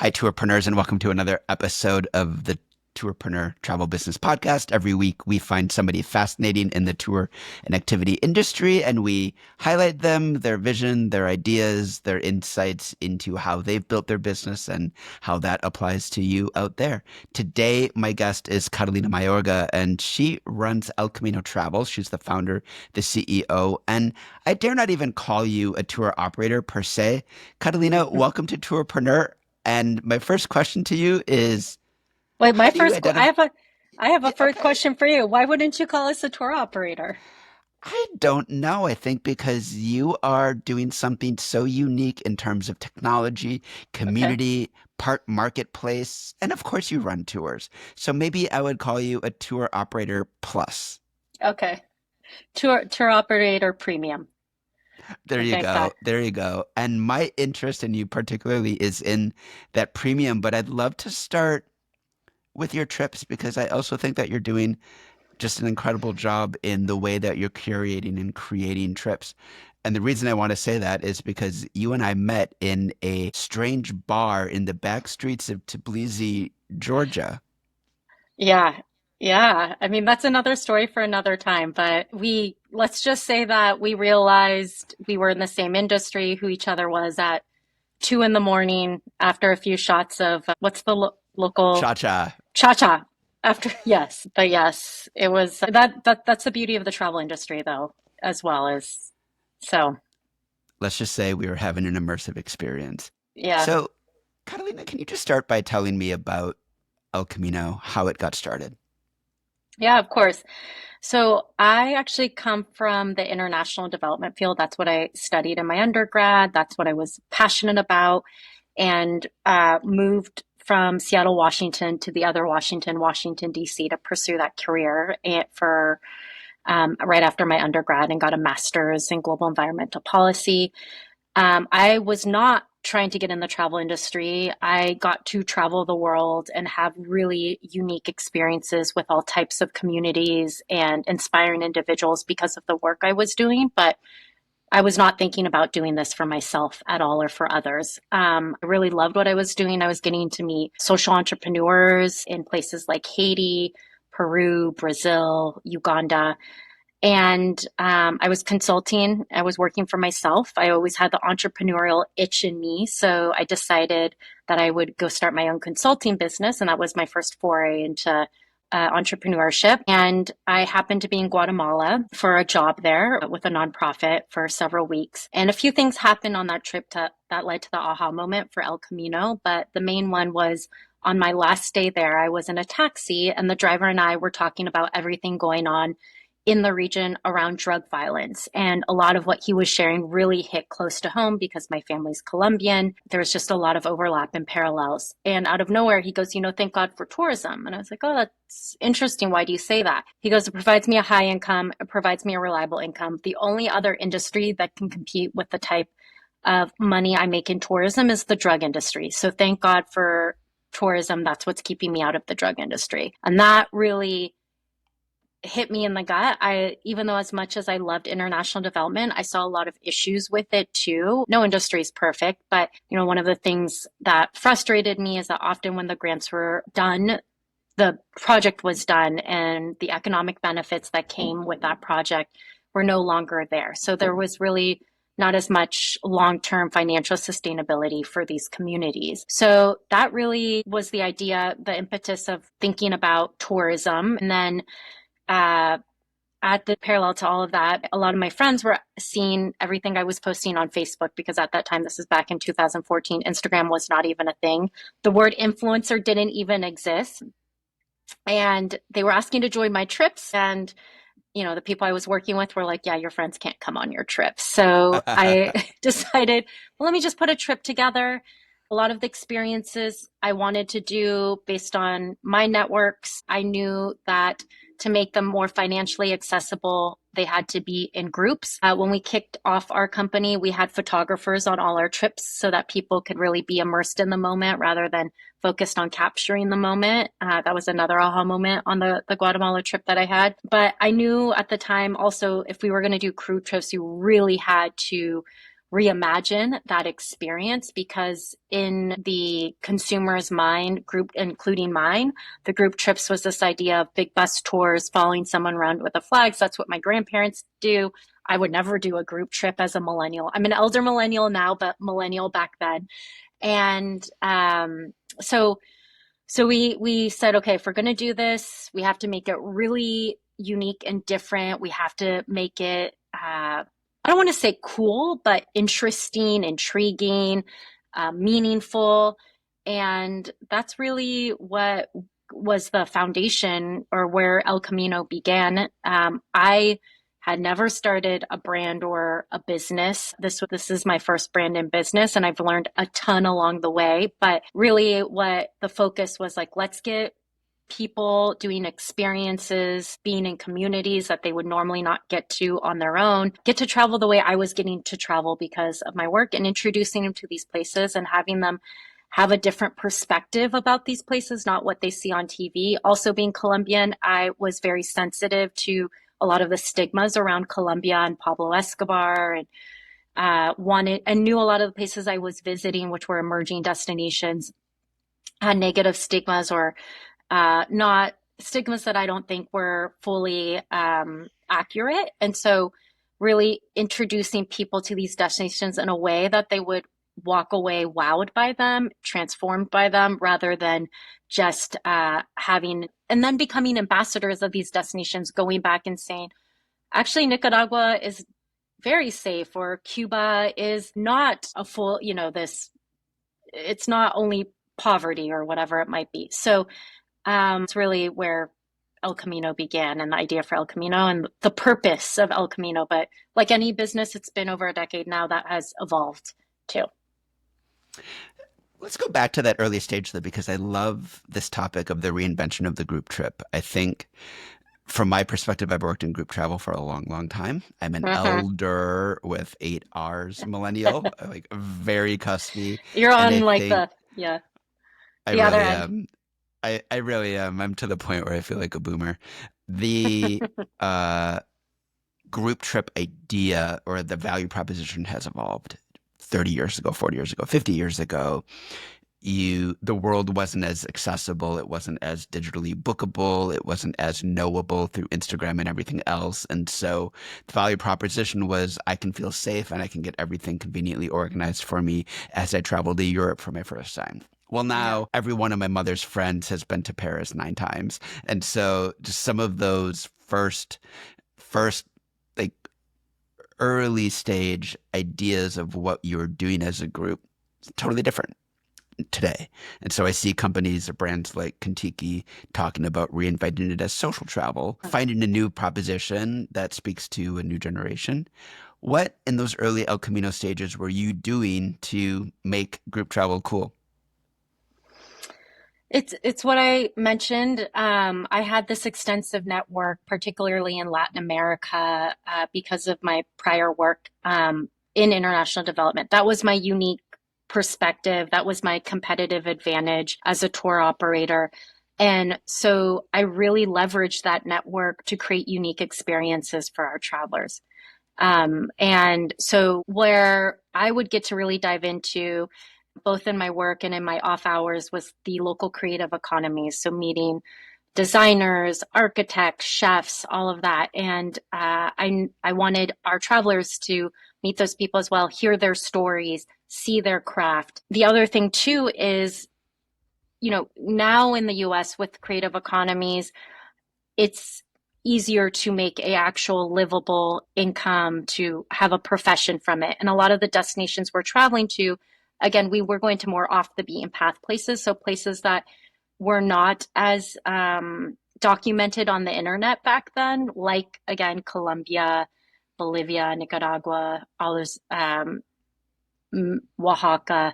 Hi, tourpreneurs, and welcome to another episode of the Tourpreneur Travel Business Podcast. Every week, we find somebody fascinating in the tour and activity industry, and we highlight them, their vision, their ideas, their insights into how they've built their business and how that applies to you out there. Today, my guest is Katalina Mayorga, and she runs El Camino Travel. She's the founder, the CEO, and I dare not even call you a tour operator per se. Catalina, welcome to Tourpreneur. And my first question to you is, Wait, how do you identify? I have a Yeah, first okay. question for you. Why wouldn't you call us a tour operator? I don't know. I think because you are doing something so unique in terms of technology, Okay. community, part marketplace, and of course you run tours. So maybe I would call you a tour operator plus. Okay. Tour operator premium. There I you think that. go. There you go. And my interest in you particularly is in that premium, but I'd love to start with your trips because I also think that you're doing just an incredible job in the way that you're curating and creating trips. And the reason I want to say that is because you and I met in a strange bar in the back streets of Tbilisi, Georgia. Yeah. Yeah. I mean, that's another story for another time, but let's just say that we realized we were in the same industry, who each other was at 2 in the morning after a few shots of what's the local Cha-cha. cha-cha after, yes, but yes, it was that's the beauty of the travel industry though, as well as so. Let's just say we were having an immersive experience. Yeah. So, Catalina, can you just start by telling me about El Camino, how it got started? Yeah, of course. So I actually come from the international development field. That's what I studied in my undergrad. That's what I was passionate about, and moved from Seattle, Washington to the other Washington, Washington, D.C. to pursue that career for right after my undergrad and got a master's in global environmental policy. I was not trying to get in the travel industry. I got to travel the world and have really unique experiences with all types of communities and inspiring individuals because of the work I was doing. But I was not thinking about doing this for myself at all or for others. I really loved what I was doing. I was getting to meet social entrepreneurs in places like Haiti, Peru, Brazil, Uganda. And I was consulting, I was working for myself. I always had the entrepreneurial itch in me. So I decided that I would go start my own consulting business. And that was my first foray into entrepreneurship. And I happened to be in Guatemala for a job there with a nonprofit for several weeks. And a few things happened on that trip that led to the aha moment for El Camino. But the main one was on my last day there, I was in a taxi and the driver and I were talking about everything going on in the region around drug violence. And a lot of what he was sharing really hit close to home because my family's Colombian. There was just a lot of overlap and parallels. And out of nowhere, he goes, thank God for tourism. And I was like, oh, that's interesting. Why do you say that? He goes, it provides me a high income, it provides me a reliable income. The only other industry that can compete with the type of money I make in tourism is the drug industry. So thank God for tourism. That's what's keeping me out of the drug industry. And that really hit me in the gut. Even though as much as I loved international development, I saw a lot of issues with it too. No industry is perfect, but one of the things that frustrated me is that often when the grants were done, the project was done and the economic benefits that came with that project were no longer there. So there was really not as much long-term financial sustainability for these communities. So that really was the idea, the impetus of thinking about tourism. And then uh, at the parallel to all of that, a lot of my friends were seeing everything I was posting on Facebook because at that time, this is back in 2014, Instagram was not even a thing. The word influencer didn't even exist. And they were asking to join my trips. And, the people I was working with were like, yeah, your friends can't come on your trips. So I decided, well, let me just put a trip together. A lot of the experiences I wanted to do based on my networks, I knew that to make them more financially accessible, they had to be in groups. When we kicked off our company, we had photographers on all our trips so that people could really be immersed in the moment rather than focused on capturing the moment. That was another aha moment on the Guatemala trip that I had. But I knew at the time also if we were going to do crew trips, you really had to reimagine that experience, because in the consumer's mind, group, including mine, the group trips was this idea of big bus tours, following someone around with a flag. So that's what my grandparents do. I would never do a group trip as a millennial. I'm an elder millennial now, but millennial back then. And so we said, okay, if we're going to do this, we have to make it really unique and different. We have to make it, I don't want to say cool, but interesting, intriguing, meaningful. And that's really what was the foundation, or where El Camino began. I had never started a brand or a business. This is my first brand in business, and I've learned a ton along the way. But really what the focus was, like, let's get people doing experiences, being in communities that they would normally not get to on their own, get to travel the way I was getting to travel because of my work, and introducing them to these places and having them have a different perspective about these places, not what they see on TV. Also, being Colombian, I was very sensitive to a lot of the stigmas around Colombia and Pablo Escobar, and wanted and knew a lot of the places I was visiting, which were emerging destinations, had negative stigmas, or not stigmas that I don't think were fully accurate. And so really introducing people to these destinations in a way that they would walk away wowed by them, transformed by them, rather than just having, and then becoming ambassadors of these destinations, going back and saying, actually, Nicaragua is very safe, or Cuba is not a full, it's not only poverty or whatever it might be. So it's really where El Camino began, and the idea for El Camino and the purpose of El Camino. But like any business, it's been over a decade now, that has evolved too. Let's go back to that early stage though, because I love this topic of the reinvention of the group trip. I think from my perspective, I've worked in group travel for a long, long time. I'm an Mm-hmm. elder with 8 R's millennial, like very cuspy. You're And on I like think I the other really end. am. I really am. I'm to the point where I feel like a boomer. The uh, group trip idea or the value proposition has evolved 30 years ago, 40 years ago, 50 years ago. The world wasn't as accessible, it wasn't as digitally bookable, it wasn't as knowable through Instagram and everything else. And so the value proposition was, I can feel safe and I can get everything conveniently organized for me as I travel to Europe for my first time. Well, Yeah. now every one of my mother's friends has been to Paris 9 times. And so just some of those first like early stage ideas of what you're doing as a group, totally different today. And so I see companies or brands like Kentucky talking about reinventing it as social travel, finding a new proposition that speaks to a new generation. What in those early El Camino stages were you doing to make group travel cool? It's what I mentioned. I had this extensive network, particularly in Latin America, because of my prior work in international development. That was my unique perspective. That was my competitive advantage as a tour operator. And so I really leveraged that network to create unique experiences for our travelers. And so where I would get to really dive into, both in my work and in my off hours, was the local creative economies. So meeting designers, architects, chefs, all of that. And I wanted our travelers to meet those people as well, hear their stories, see their craft. The other thing too is, now in the US with creative economies, it's easier to make a actual livable income, to have a profession from it. And a lot of the destinations we're traveling to, again, we were going to more off the beaten path places. So places that were not as documented on the internet back then, like, again, Colombia, Bolivia, Nicaragua, all those, Oaxaca.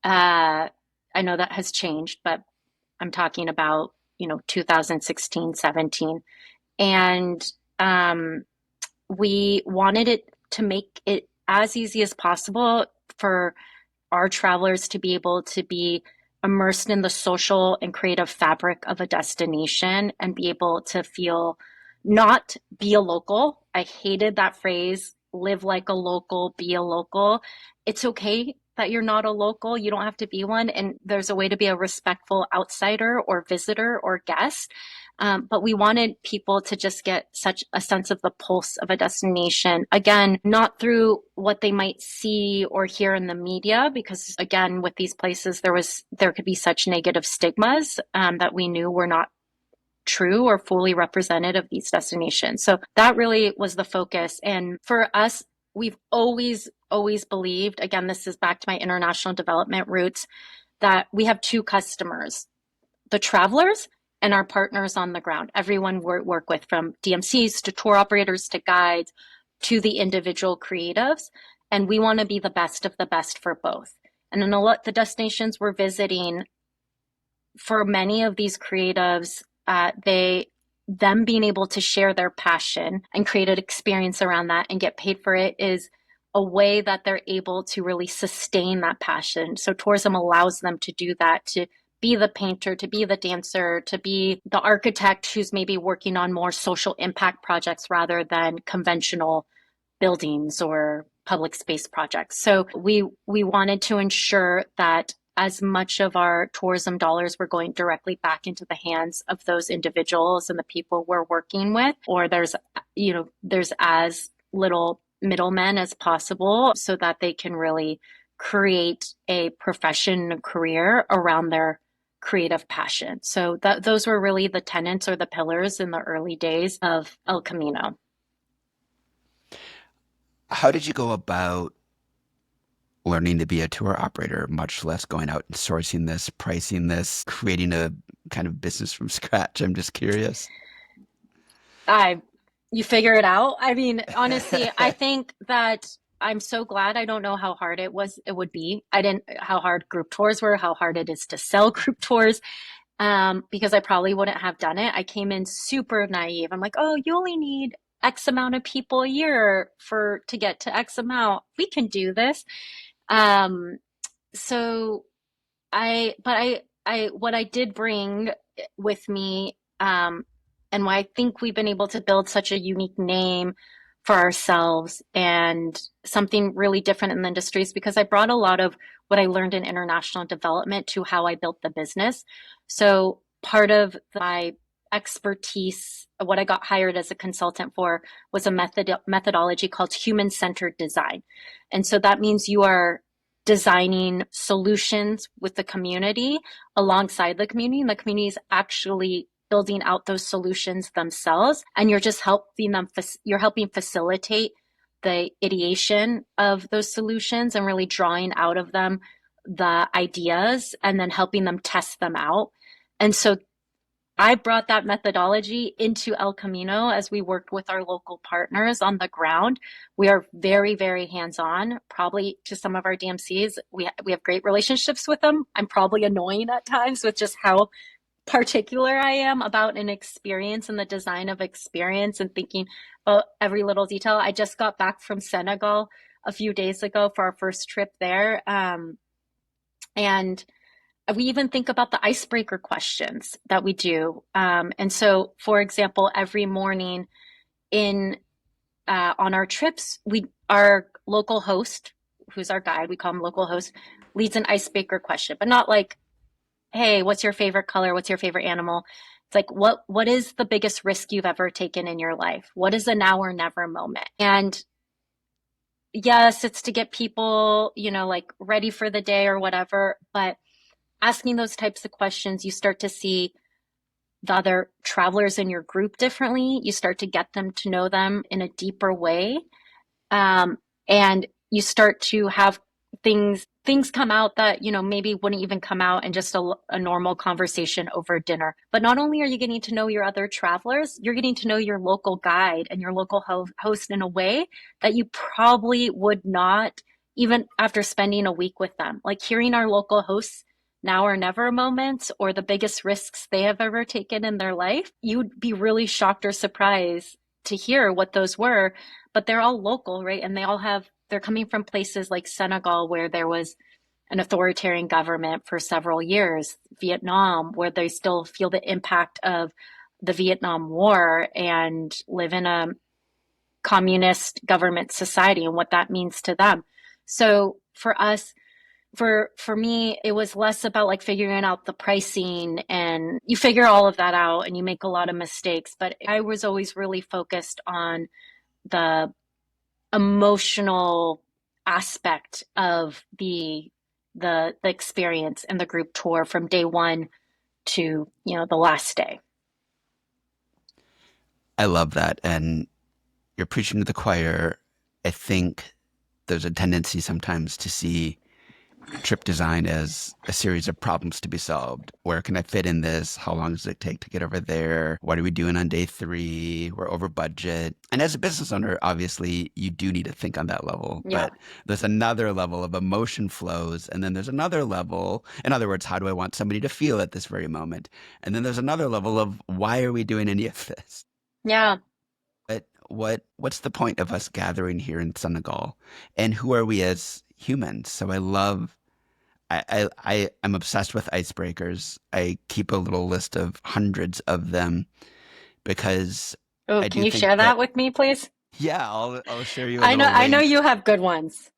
I know that has changed, but I'm talking about, 2016, 17. And we wanted it to make it as easy as possible for our travelers to be able to be immersed in the social and creative fabric of a destination, and be able to feel, not be a local. I hated that phrase, live like a local, be a local. It's okay that you're not a local. You don't have to be one. And there's a way to be a respectful outsider or visitor or guest. But we wanted people to just get such a sense of the pulse of a destination. Again, not through what they might see or hear in the media, because again, with these places, there could be such negative stigmas that we knew were not true or fully representative of these destinations. So that really was the focus. And for us, we've always believed, again, this is back to my international development roots, that we have two customers, the travelers and our partners on the ground. Everyone we work with, from DMCs to tour operators to guides to the individual creatives. And we want to be the best of the best for both. And in a lot the destinations we're visiting, for many of these creatives, them being able to share their passion and create an experience around that and get paid for it is a way that they're able to really sustain that passion. So tourism allows them to do that, to be the painter, to be the dancer, to be the architect who's maybe working on more social impact projects rather than conventional buildings or public space projects. So we wanted to ensure that as much of our tourism dollars were going directly back into the hands of those individuals and the people we're working with, or there's as little middlemen as possible, so that they can really create a profession, a career around their creative passion. So those were really the tenets or the pillars in the early days of El Camino. How did you go about learning to be a tour operator, much less going out and sourcing this, pricing this, creating a kind of business from scratch? I'm just curious. I You figure it out. I mean, honestly, I think that I'm so glad. I don't know how hard it would be. I didn't how hard group tours were, how hard it is to sell group tours. Because I probably wouldn't have done it. I came in super naive. I'm like, oh, you only need X amount of people a year to get to X amount. We can do this. Um, so what I did bring with me, and why I think we've been able to build such a unique name for ourselves and something really different in the industry, is because I brought a lot of what I learned in international development to how I built the business. So part of my expertise, what I got hired as a consultant for, was a methodology called human-centered design. And so that means you are designing solutions with the community, alongside the community, and the community is actually building out those solutions themselves, and you're helping facilitate the ideation of those solutions and really drawing out of them the ideas and then helping them test them out. And so I brought that methodology into El Camino as we worked with our local partners on the ground. We are very, very hands-on. Probably to some of our DMCs, we have great relationships with them. I'm probably annoying at times with just how particular I am about an experience and the design of experience and thinking about every little detail. I just got back from Senegal a few days ago for our first trip there. And we even think about the icebreaker questions that we do. And so, for example, every morning on our trips, our local host, who's our guide, we call him local host, leads an icebreaker question, but not like, hey, what's your favorite color? What's your favorite animal? It's like, what is the biggest risk you've ever taken in your life? What is a now or never moment? And yes, it's to get people, like ready for the day or whatever, but asking those types of questions, you start to see the other travelers in your group differently. You start to get them to know them in a deeper way. And you start to have things come out that, maybe wouldn't even come out in just a normal conversation over dinner. But not only are you getting to know your other travelers, you're getting to know your local guide and your local host in a way that you probably would not, even after spending a week with them. Like hearing our local hosts now or never moments, or the biggest risks they have ever taken in their life, you'd be really shocked or surprised to hear what those were. But they're all local, right? And they're coming from places like Senegal, where there was an authoritarian government for several years, Vietnam, where they still feel the impact of the Vietnam War and live in a communist government society and what that means to them. So for us, for me, it was less about like figuring out the pricing, and you figure all of that out and you make a lot of mistakes. But I was always really focused on the emotional aspect of the experience and the group tour from day one to, the last day. I love that. And you're preaching to the choir. I think there's a tendency sometimes to see trip design as a series of problems to be solved. Where can I fit in this? How long does it take to get over there? What are we doing on day 3? We're over budget. And as a business owner, obviously, you do need to think on that level. Yeah. But there's another level of emotion flows. And then there's another level. In other words, how do I want somebody to feel at this very moment? And then there's another level of why are we doing any of this? Yeah. What's the point of us gathering here in Senegal? And who are we as humans? So I'm obsessed with icebreakers. I keep a little list of hundreds of them because Oh, I can do you think share that that, with me, please? yeah, I'll share you a I know little I know link. you have good ones.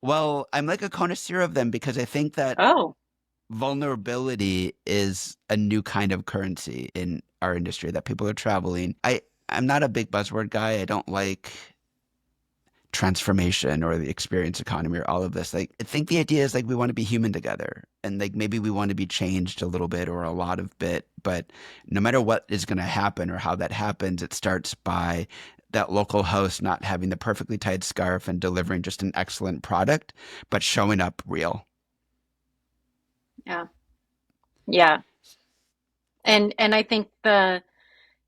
Well, I'm like a connoisseur of them because I think that Oh, vulnerability is a new kind of currency in our industry that people are traveling. I'm not a big buzzword guy. I don't like transformation or the experience economy or all of this. Like, I think the idea is like we want to be human together and like maybe we want to be changed a little bit or a lot of bit, but no matter what is going to happen or how that happens, it starts by that local host not having the perfectly tied scarf and delivering just an excellent product, but showing up real. yeah. Yeah. And I think the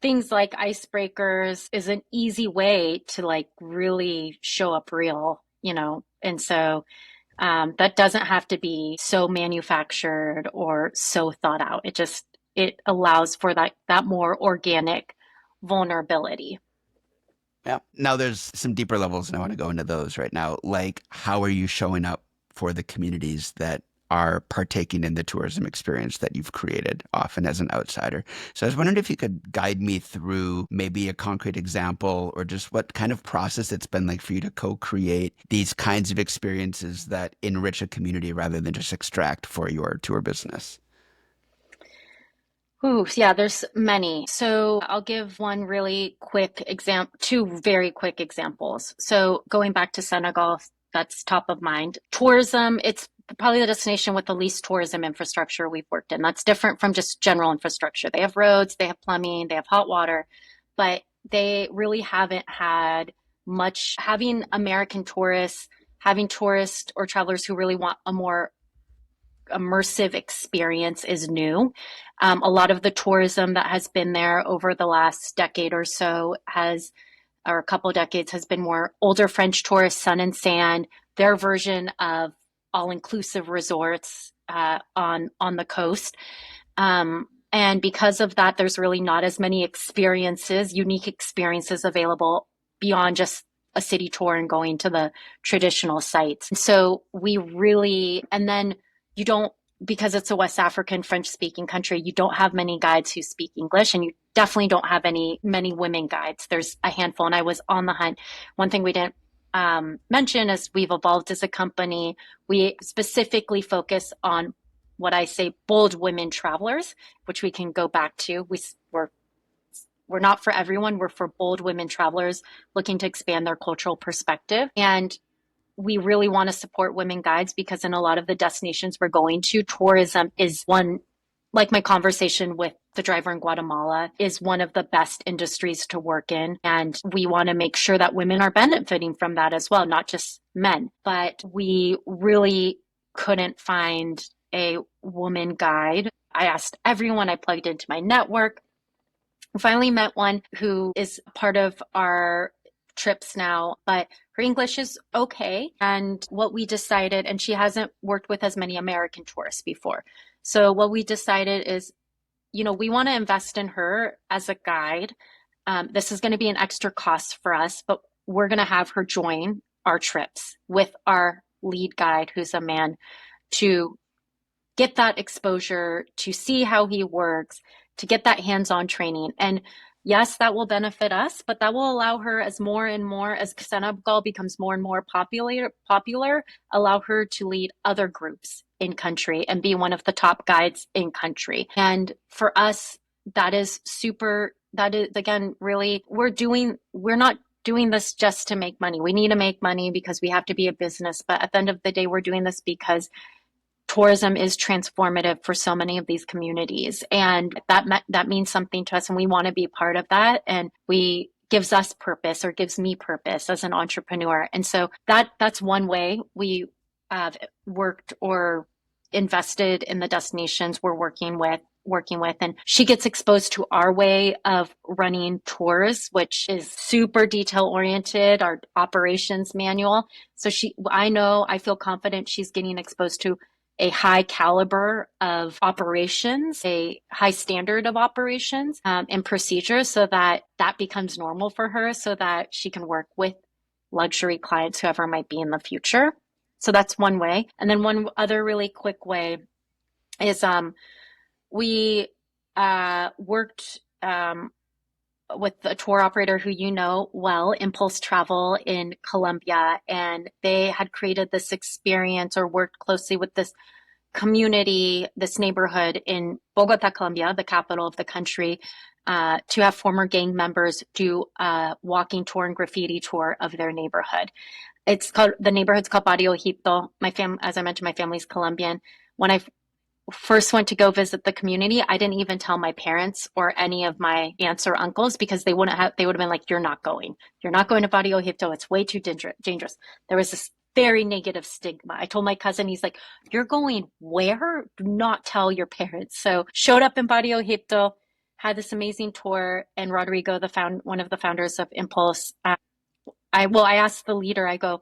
things like icebreakers is an easy way to like really show up real. And so that doesn't have to be so manufactured or so thought out. It allows for that more organic vulnerability. Yeah. Now there's some deeper levels and I want to go into those right now. Like, how are you showing up for the communities that are partaking in the tourism experience that you've created, often as an outsider? So I was wondering if you could guide me through maybe a concrete example or just what kind of process it's been like for you to co-create these kinds of experiences that enrich a community rather than just extract for your tour business. Ooh, yeah, there's many. So I'll give one really quick example, two very quick examples. So going back to Senegal, that's top of mind. Tourism, it's probably the destination with the least tourism infrastructure we've worked in. That's different from just general infrastructure. They have roads, they have plumbing, they have hot water, but they really haven't had much having American tourists, having tourists or travelers who really want a more immersive experience is new. A lot of the tourism that has been there over the last decade or so or a couple of decades, has been more older French tourists, sun and sand, their version of all-inclusive resorts on the coast. And because of that, there's really not as many unique experiences available beyond just a city tour and going to the traditional sites. So and then you don't, because it's a West African French speaking country, you don't have many guides who speak English, and you definitely don't have many women guides. There's a handful, and I was on the hunt. One thing we didn't mention is we've evolved as a company. We specifically focus on what I say bold women travelers, which we can go back to. We're not for everyone. We're for bold women travelers looking to expand their cultural perspective. And we really want to support women guides because in a lot of the destinations we're going to, tourism is one, like my conversation with the driver in Guatemala, is one of the best industries to work in. And we want to make sure that women are benefiting from that as well, not just men. But we really couldn't find a woman guide. I asked everyone, I plugged into my network. I finally met one who is part of our trips now, but her English is okay. And what we decided, and she hasn't worked with as many American tourists before. So what we decided is, we want to invest in her as a guide. This is going to be an extra cost for us, but we're going to have her join our trips with our lead guide, who's a man, to get that exposure, to see how he works, to get that hands-on training. And yes, that will benefit us, but that will allow her as more and more as Senegal becomes more and more popular, allow her to lead other groups in country and be one of the top guides in country. And for us, that is super, that is again, really, we're not doing this just to make money. We need to make money because we have to be a business. But at the end of the day, we're doing this because tourism is transformative for so many of these communities, and that means something to us, and we want to be part of that, and we gives us purpose, or gives me purpose as an entrepreneur. And so that's one way we have worked or invested in the destinations we're working with, and she gets exposed to our way of running tours, which is super detail oriented, our operations manual. So I feel confident she's getting exposed to a high caliber of operations, a high standard of operations, and procedures, so that becomes normal for her, so that she can work with luxury clients, whoever might be in the future. So that's one way. And then one other really quick way is we worked with a tour operator who you know well, Impulse Travel in Colombia, and they had created this experience, or worked closely with this community, this neighborhood in Bogota, Colombia, the capital of the country, to have former gang members do a walking tour and graffiti tour of their neighborhood. The neighborhood's called Barrio Egipto. As I mentioned, my family's Colombian. When I first went to go visit the community, I didn't even tell my parents or any of my aunts or uncles, because they would have been like, you're not going to Barrio Egipto. It's way too dangerous. There was this very negative stigma. I told my cousin, he's like, you're going where? Do not tell your parents. So showed up in Barrio Egipto, had this amazing tour, and Rodrigo, one of the founders of Impulse, I asked the leader, I go,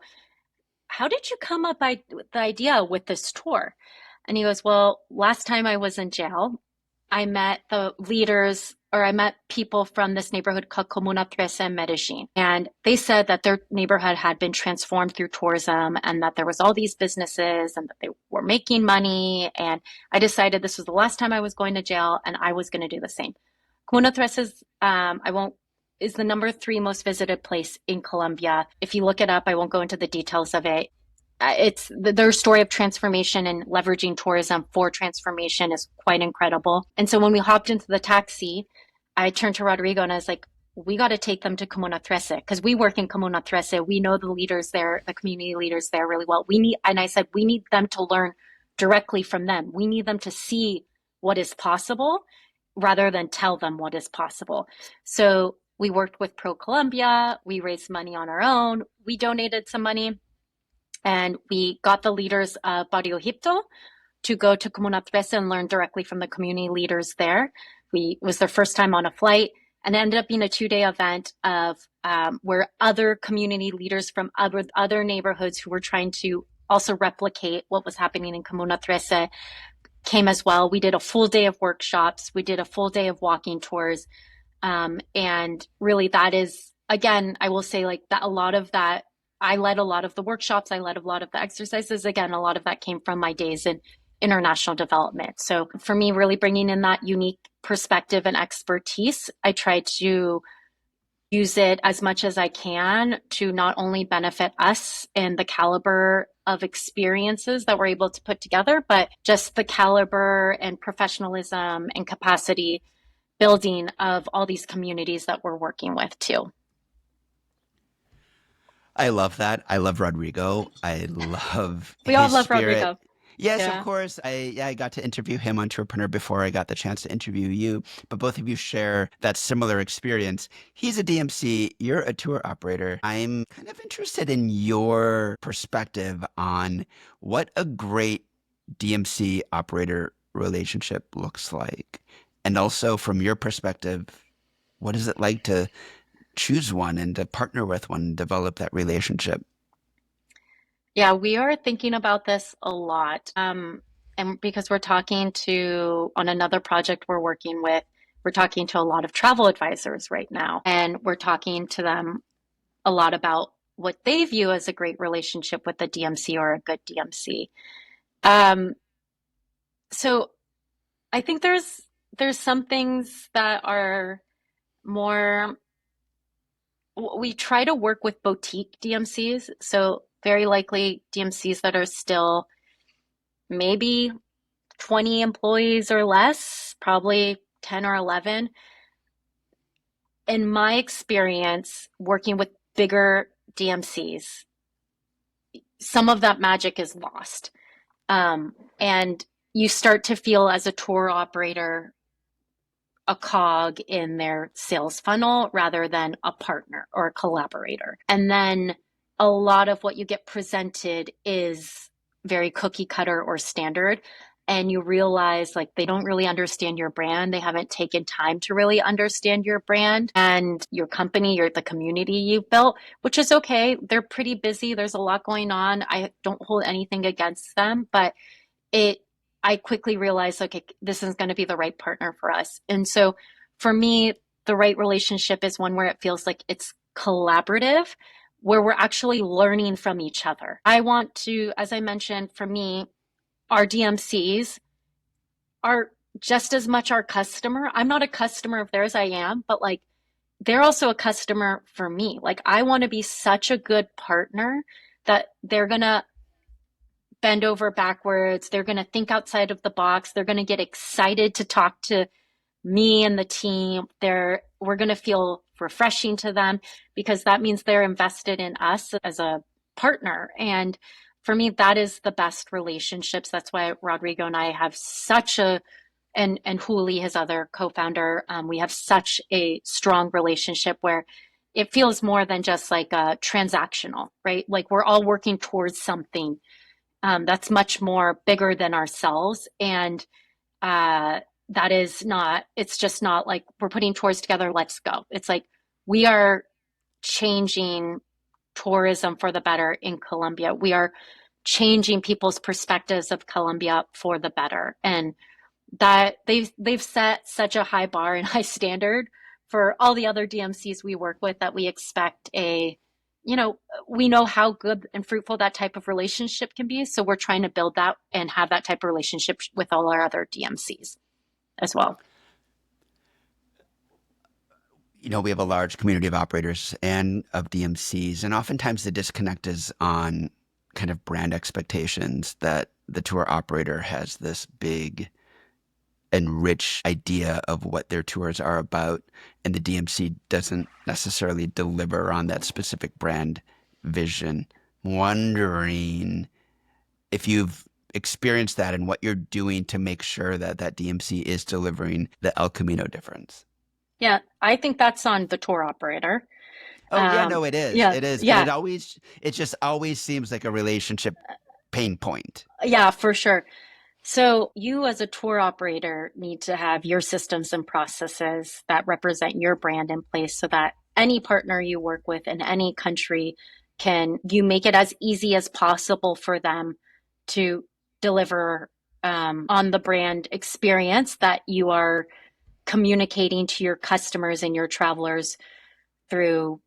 how did you come up with the idea with this tour? And he goes, well, last time I was in jail, I met the leaders, or I met people from this neighborhood called Comuna 13 in Medellin. And they said that their neighborhood had been transformed through tourism, and that there was all these businesses, and that they were making money. And I decided this was the last time I was going to jail, and I was going to do the same. Comuna 13 is the number 3 most visited place in Colombia. If you look it up, I won't go into the details of it. It's their story of transformation and leveraging tourism for transformation is quite incredible. And so when we hopped into the taxi, I turned to Rodrigo and I was like, we got to take them to Comuna 13, because we work in Comuna 13. We know the leaders there, the community leaders there really well. And I said, we need them to learn directly from them. We need them to see what is possible rather than tell them what is possible. So we worked with Pro Colombia. We raised money on our own. We donated some money. And we got the leaders of Barrio Egipto to go to Comuna 13 and learn directly from the community leaders there. It was their first time on a flight, and it ended up being a 2-day event of where other community leaders from other neighborhoods who were trying to also replicate what was happening in Comuna 13 came as well. We did a full day of workshops. We did a full day of walking tours. And really that is, again, I will say like that a lot of that, I led a lot of the workshops. I led a lot of the exercises. Again, a lot of that came from my days in international development. So for me, really bringing in that unique perspective and expertise, I try to use it as much as I can to not only benefit us and the caliber of experiences that we're able to put together, but just the caliber and professionalism and capacity building of all these communities that we're working with too. I love that. I love Rodrigo. I love We all his love spirit. Rodrigo. Yes, of Yeah. course. I got to interview him on Tourpreneur before I got the chance to interview you, but both of you share that similar experience. He's a DMC, you're a tour operator. I'm kind of interested in your perspective on what a great DMC operator relationship looks like. And also from your perspective, what is it like to choose one and to partner with one, develop that relationship? Yeah, we are thinking about this a lot. And because on another project we're working with, we're talking to a lot of travel advisors right now. And we're talking to them a lot about what they view as a great relationship with a DMC or a good DMC. Um, so I think there's some things that are more, we try to work with boutique DMCs. So very likely DMCs that are still maybe 20 employees or less, probably 10 or 11. In my experience working with bigger DMCs, some of that magic is lost. And you start to feel as a tour operator a cog in their sales funnel rather than a partner or a collaborator. And then a lot of what you get presented is very cookie cutter or standard. And you realize like they don't really understand your brand. They haven't taken time to really understand your brand and your company, the community you've built, which is okay. They're pretty busy. There's a lot going on. I don't hold anything against them, but it I quickly realized, okay, this is going to be the right partner for us. And so for me, the right relationship is one where it feels like it's collaborative, where we're actually learning from each other. I want to, as I mentioned, for me, our DMCs are just as much our customer. I'm not a customer of theirs, I am, but like they're also a customer for me. Like I want to be such a good partner that they're going to bend over backwards. They're going to think outside of the box. They're going to get excited to talk to me and the team. We're going to feel refreshing to them because that means they're invested in us as a partner. And for me, that is the best relationships. That's why Rodrigo and I have such and Huli, his other co-founder, we have such a strong relationship where it feels more than just like a transactional, right? Like we're all working towards something that's much more bigger than ourselves. And that is not, it's just not like we're putting tours together, let's go. It's like we are changing tourism for the better in Colombia. We are changing people's perspectives of Colombia for the better. And that they've set such a high bar and high standard for all the other DMCs we work with that we expect we know how good and fruitful that type of relationship can be. So we're trying to build that and have that type of relationship with all our other DMCs as well. We have a large community of operators and of DMCs, and oftentimes the disconnect is on kind of brand expectations that the tour operator has this big and rich idea of what their tours are about, and the DMC doesn't necessarily deliver on that specific brand vision. I'm wondering if you've experienced that and what you're doing to make sure that that DMC is delivering the El Camino difference. Yeah, I think that's on the tour operator. Oh yeah, no, it is. Yeah, It is. And yeah, it just always seems like a relationship pain point. yeah, for sure. So you as a tour operator need to have your systems and processes that represent your brand in place so that any partner you work with in any country you make it as easy as possible for them to deliver on the brand experience that you are communicating to your customers and your travelers through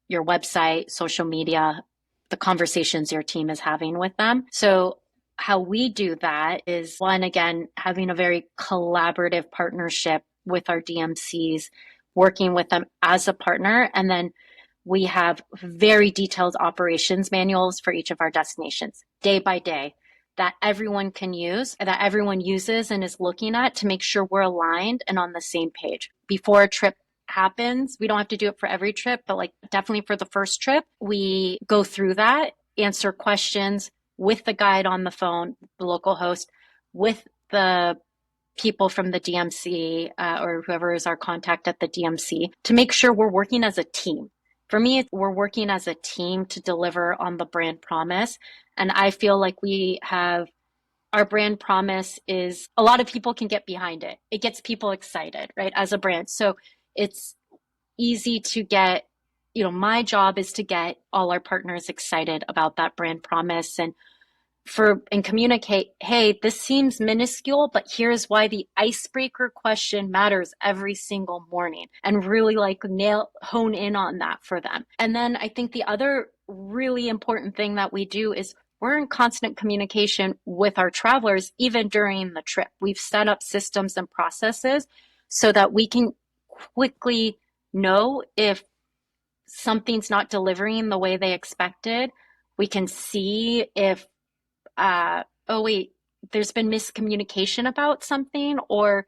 your website, social media, the conversations your team is having with them. So how we do that is one, again, having a very collaborative partnership with our DMCs, working with them as a partner. And then we have very detailed operations manuals for each of our destinations, day by day, that everyone can use, that everyone uses and is looking at to make sure we're aligned and on the same page. Before a trip happens, we don't have to do it for every trip, but like definitely for the first trip, we go through that, answer questions with the guide on the phone, the local host, with the people from the DMC or whoever is our contact at the DMC to make sure we're working as a team. For me, we're working as a team to deliver on the brand promise. And I feel like our brand promise is a lot of people can get behind it. It gets people excited, right, as a brand. So it's easy to get, my job is to get all our partners excited about that brand promise and communicate, hey, this seems minuscule, but here's why the icebreaker question matters every single morning, and really like hone in on that for them. And then I think the other really important thing that we do is we're in constant communication with our travelers, even during the trip. We've set up systems and processes so that we can quickly know if something's not delivering the way they expected. We can see if, oh, wait, there's been miscommunication about something, or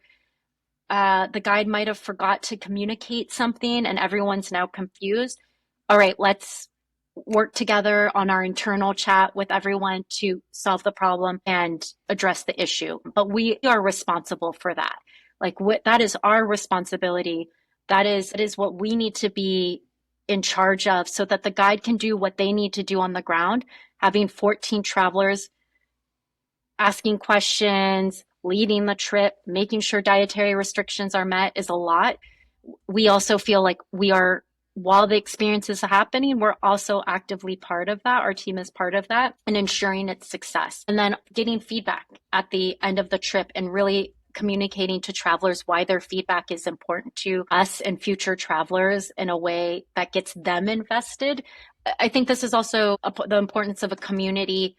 the guide might have forgot to communicate something and everyone's now confused. All right, let's work together on our internal chat with everyone to solve the problem and address the issue. But we are responsible for that. Like that is our responsibility. That is what we need to be in charge of so that the guide can do what they need to do on the ground. Having 14 travelers asking questions, leading the trip, making sure dietary restrictions are met is a lot. We also feel like we are, while the experience is happening, we're also actively part of that. Our team is part of that and ensuring its success. And then getting feedback at the end of the trip and really communicating to travelers why their feedback is important to us and future travelers in a way that gets them invested. I think this is also the importance of a community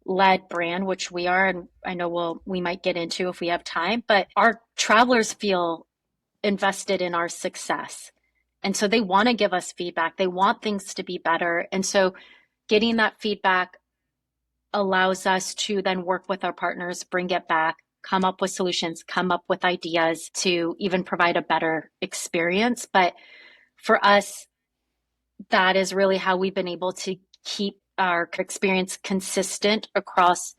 led brand, which we are, and I know we might get into if we have time, but our travelers feel invested in our success. And so they want to give us feedback. They want things to be better. And so getting that feedback allows us to then work with our partners, bring it back, come up with solutions, come up with ideas to even provide a better experience. But for us, that is really how we've been able to keep our experience consistent across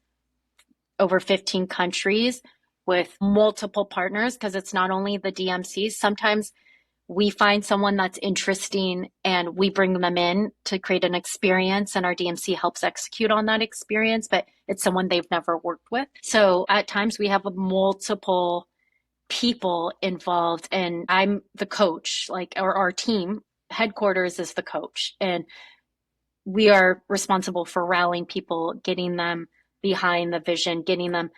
over 15 countries with multiple partners, because it's not only the DMCs. Sometimes we find someone that's interesting and we bring them in to create an experience, and our DMC helps execute on that experience, but it's someone they've never worked with. So at times we have multiple people involved, and I'm the coach, like, or our team headquarters is the coach, and we are responsible for rallying people, getting them behind the vision, getting them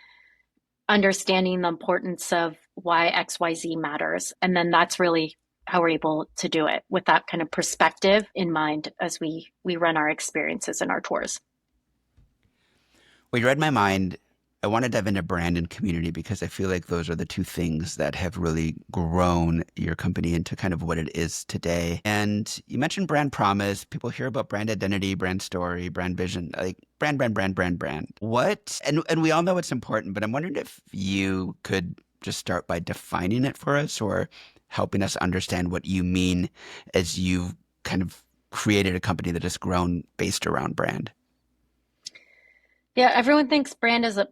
understanding the importance of why XYZ matters. And then that's really how we're able to do it with that kind of perspective in mind as we run our experiences and our tours. Well, you read my mind. I want to dive into brand and community because I feel like those are the two things that have really grown your company into kind of what it is today. And you mentioned brand promise. People hear about brand identity, brand story, brand vision, like brand. What, and we all know it's important, but I'm wondering if you could just start by defining it for us or helping us understand what you mean as you've kind of created a company that has grown based around brand. Yeah, everyone thinks brand is a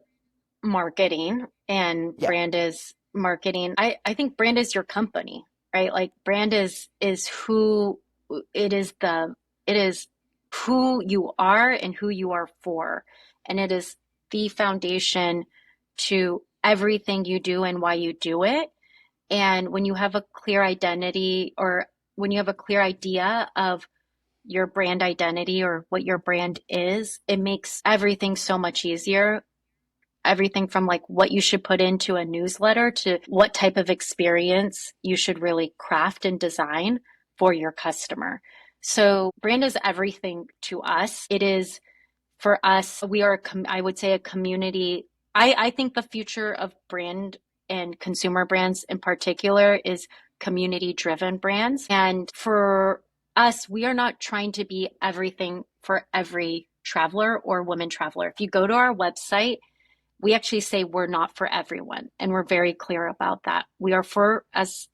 marketing and Yeah. brand is marketing. I think brand is your company, right? Like brand is who it is who you are and who you are for. And it is the foundation to everything you do and why you do it. And when you have a clear identity, or when you have a clear idea of your brand identity or what your brand is, it makes everything so much easier. Everything from like what you should put into a newsletter to what type of experience you should really craft and design for your customer. So brand is everything to us. It is, for us, we are, I would say, a community. I think the future of brand and consumer brands in particular is community driven brands. And for us, we are not trying to be everything for every traveler or woman traveler. If you go to our website, we actually say we're not for everyone. And we're very clear about that. We are for, as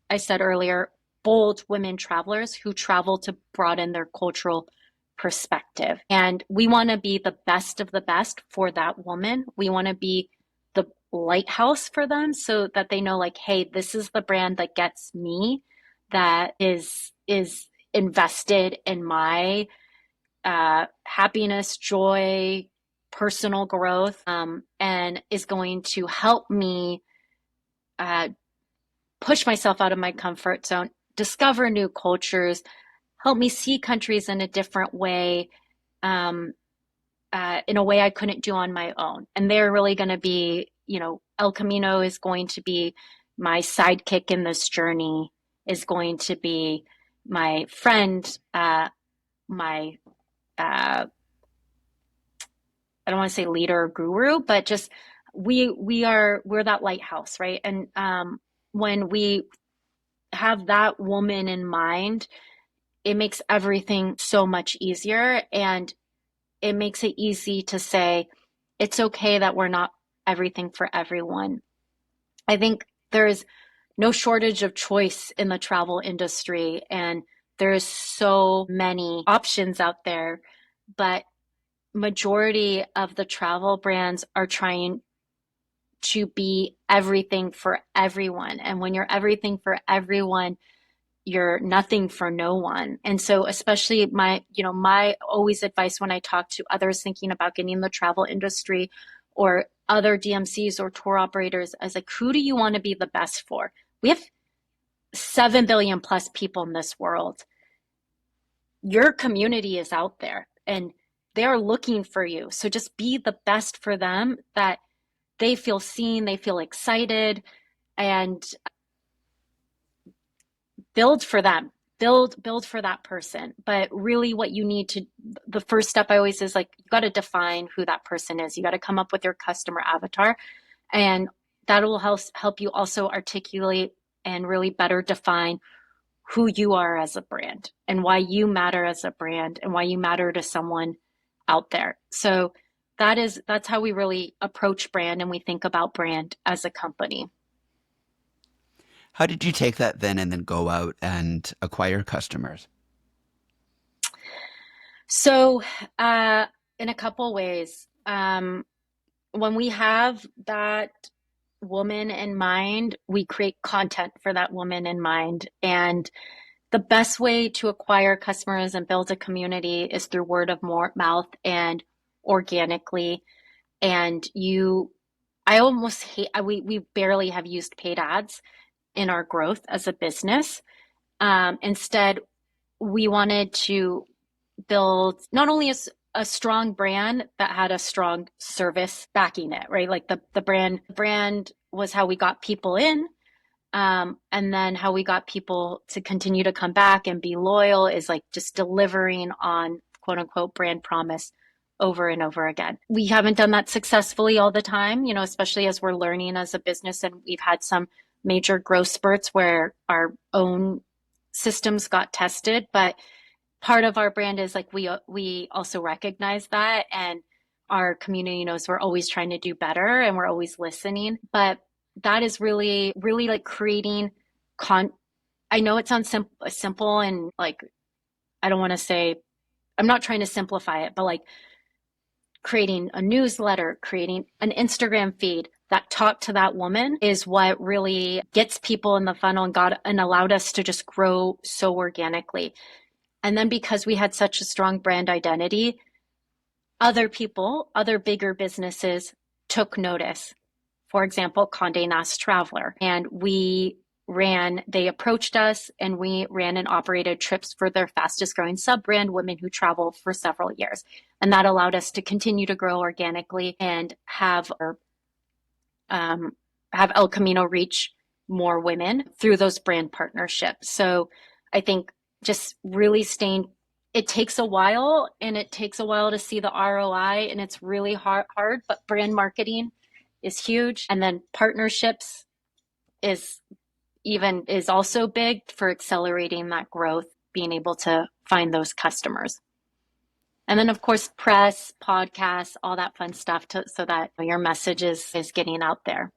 I said earlier, bold women travelers who travel to broaden their cultural perspective. And we want to be the best of the best for that woman. We want to be the lighthouse for them so that they know, like, hey, this is the brand that gets me, that is invested in my happiness, joy, personal growth, and is going to help me uh, push myself out of my comfort zone, discover new cultures, help me see countries in a different way, um, in a way I couldn't do on my own. And they're really going to be, El Camino is going to be my sidekick in this journey, is going to be my friend, my uh, I don't want to say leader or guru, but just we're that lighthouse, right? And when we have that woman in mind, it makes everything so much easier, and it makes it easy to say it's okay that we're not everything for everyone. I think there's no shortage of choice in the travel industry, and there's so many options out there, but majority of the travel brands are trying to be everything for everyone. And when you're everything for everyone, you're nothing for no one. And so especially my always advice when I talk to others thinking about getting in the travel industry or other DMCs or tour operators is like, who do you want to be the best for? We have 7 billion plus people in this world. Your community is out there and they're looking for you. So just be the best for them, that they feel seen, they feel excited, and build for them. Build for that person. But really what you need to, the first step I always is like, you got to define who that person is. You got to come up with your customer avatar, and that will help you also articulate and really better define who you are as a brand and why you matter as a brand and why you matter to someone out there. So that's how we really approach brand, and we think about brand as a company. How did you take that then and then go out and acquire customers? So, in a couple ways, when we have that woman in mind, we create content for that woman in mind. And the best way to acquire customers and build a community is through word of mouth and organically. And I almost hate, we barely have used paid ads in our growth as a business. Instead, we wanted to build not only a strong brand that had a strong service backing it, right? Like the brand was how we got people in. And then how we got people to continue to come back and be loyal is like just delivering on quote unquote brand promise over and over again. We haven't done that successfully all the time, especially as we're learning as a business, and we've had some major growth spurts where our own systems got tested. But part of our brand is like we also recognize that, and our community knows we're always trying to do better and we're always listening. But that is really, really like creating I know it sounds simple and like, I don't want to say, I'm not trying to simplify it, but like creating a newsletter, creating an Instagram feed that talked to that woman is what really gets people in the funnel and allowed us to just grow so organically. And then because we had such a strong brand identity, other people, other bigger businesses took notice. For example, Condé Nast Traveler. And they approached us and we ran and operated trips for their fastest growing sub brand, Women Who Travel, for several years. And that allowed us to continue to grow organically and have El Camino reach more women through those brand partnerships. So I think just really it takes a while, and it takes a while to see the ROI, and it's really hard, but brand marketing is huge. And then partnerships is also big for accelerating that growth, being able to find those customers. And then of course, press, podcasts, all that fun stuff so that your message is getting out there.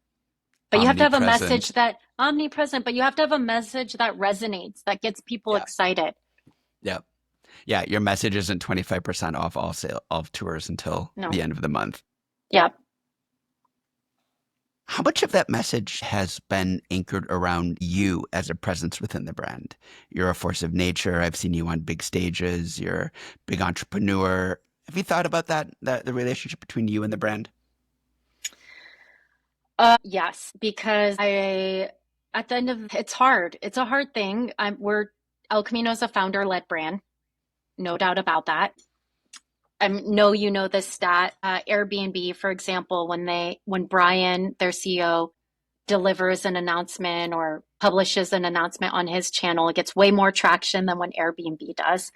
But you have to have a message that omnipresent, but you have to have a message that resonates, that gets people excited. Yep. Yeah. Your message isn't 25% off all tours until the end of the month. Yep. How much of that message has been anchored around you as a presence within the brand? You're a force of nature. I've seen you on big stages. You're a big entrepreneur. Have you thought about that the relationship between you and the brand? Yes, because at the end of it's hard. It's a hard thing. El Camino is a founder-led brand, no doubt about that. I know you know this stat. Airbnb, for example, when Brian, their CEO, delivers an announcement or publishes an announcement on his channel, it gets way more traction than when Airbnb does.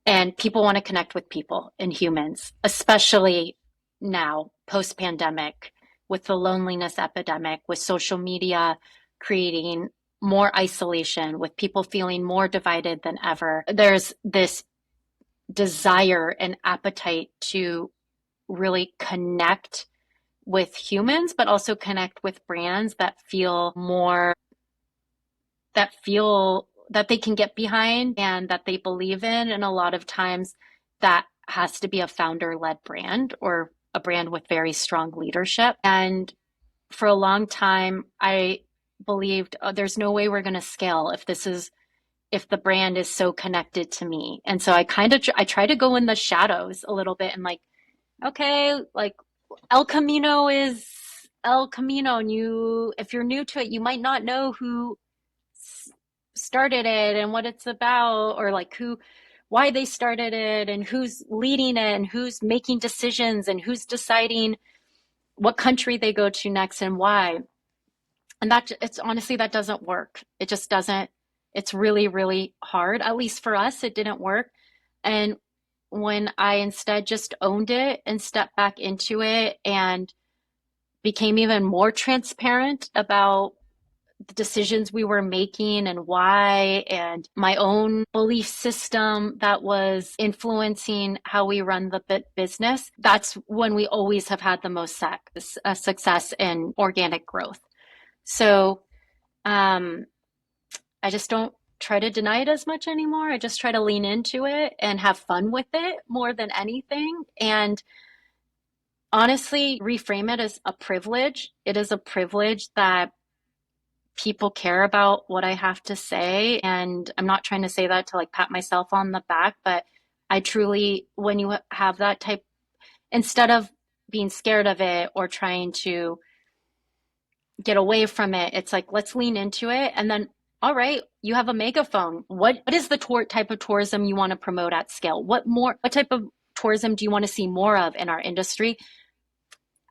And people want to connect with people and humans, especially now, post-pandemic, with the loneliness epidemic, with social media creating more isolation, with people feeling more divided than ever. There's this desire and appetite to really connect with humans, but also connect with brands that feel that they can get behind and that they believe in. And a lot of times that has to be a founder led brand or a brand with very strong leadership. And for a long time, I believed, oh, there's no way we're going to scale if the brand is so connected to me. And so I try to go in the shadows a little bit and like, okay, like El Camino is El Camino, and if you're new to it, you might not know who started it and what it's about, or like why they started it and who's leading it and who's making decisions and who's deciding what country they go to next and why. And it's honestly, that doesn't work. It just doesn't. It's really, really hard. At least for us, it didn't work. And when I instead just owned it and stepped back into it and became even more transparent about the decisions we were making and why, and my own belief system that was influencing how we run the business, that's when we always have had the most success in organic growth. So I just don't try to deny it as much anymore. I just try to lean into it and have fun with it more than anything. And honestly, reframe it as a privilege. It is a privilege that people care about what I have to say. And I'm not trying to say that to like pat myself on the back, but I truly, when you have that type, instead of being scared of it or trying to get away from it, it's like, let's lean into it. And then, all right, you have a megaphone. What is the type of tourism you want to promote at scale? What type of tourism do you want to see more of in our industry?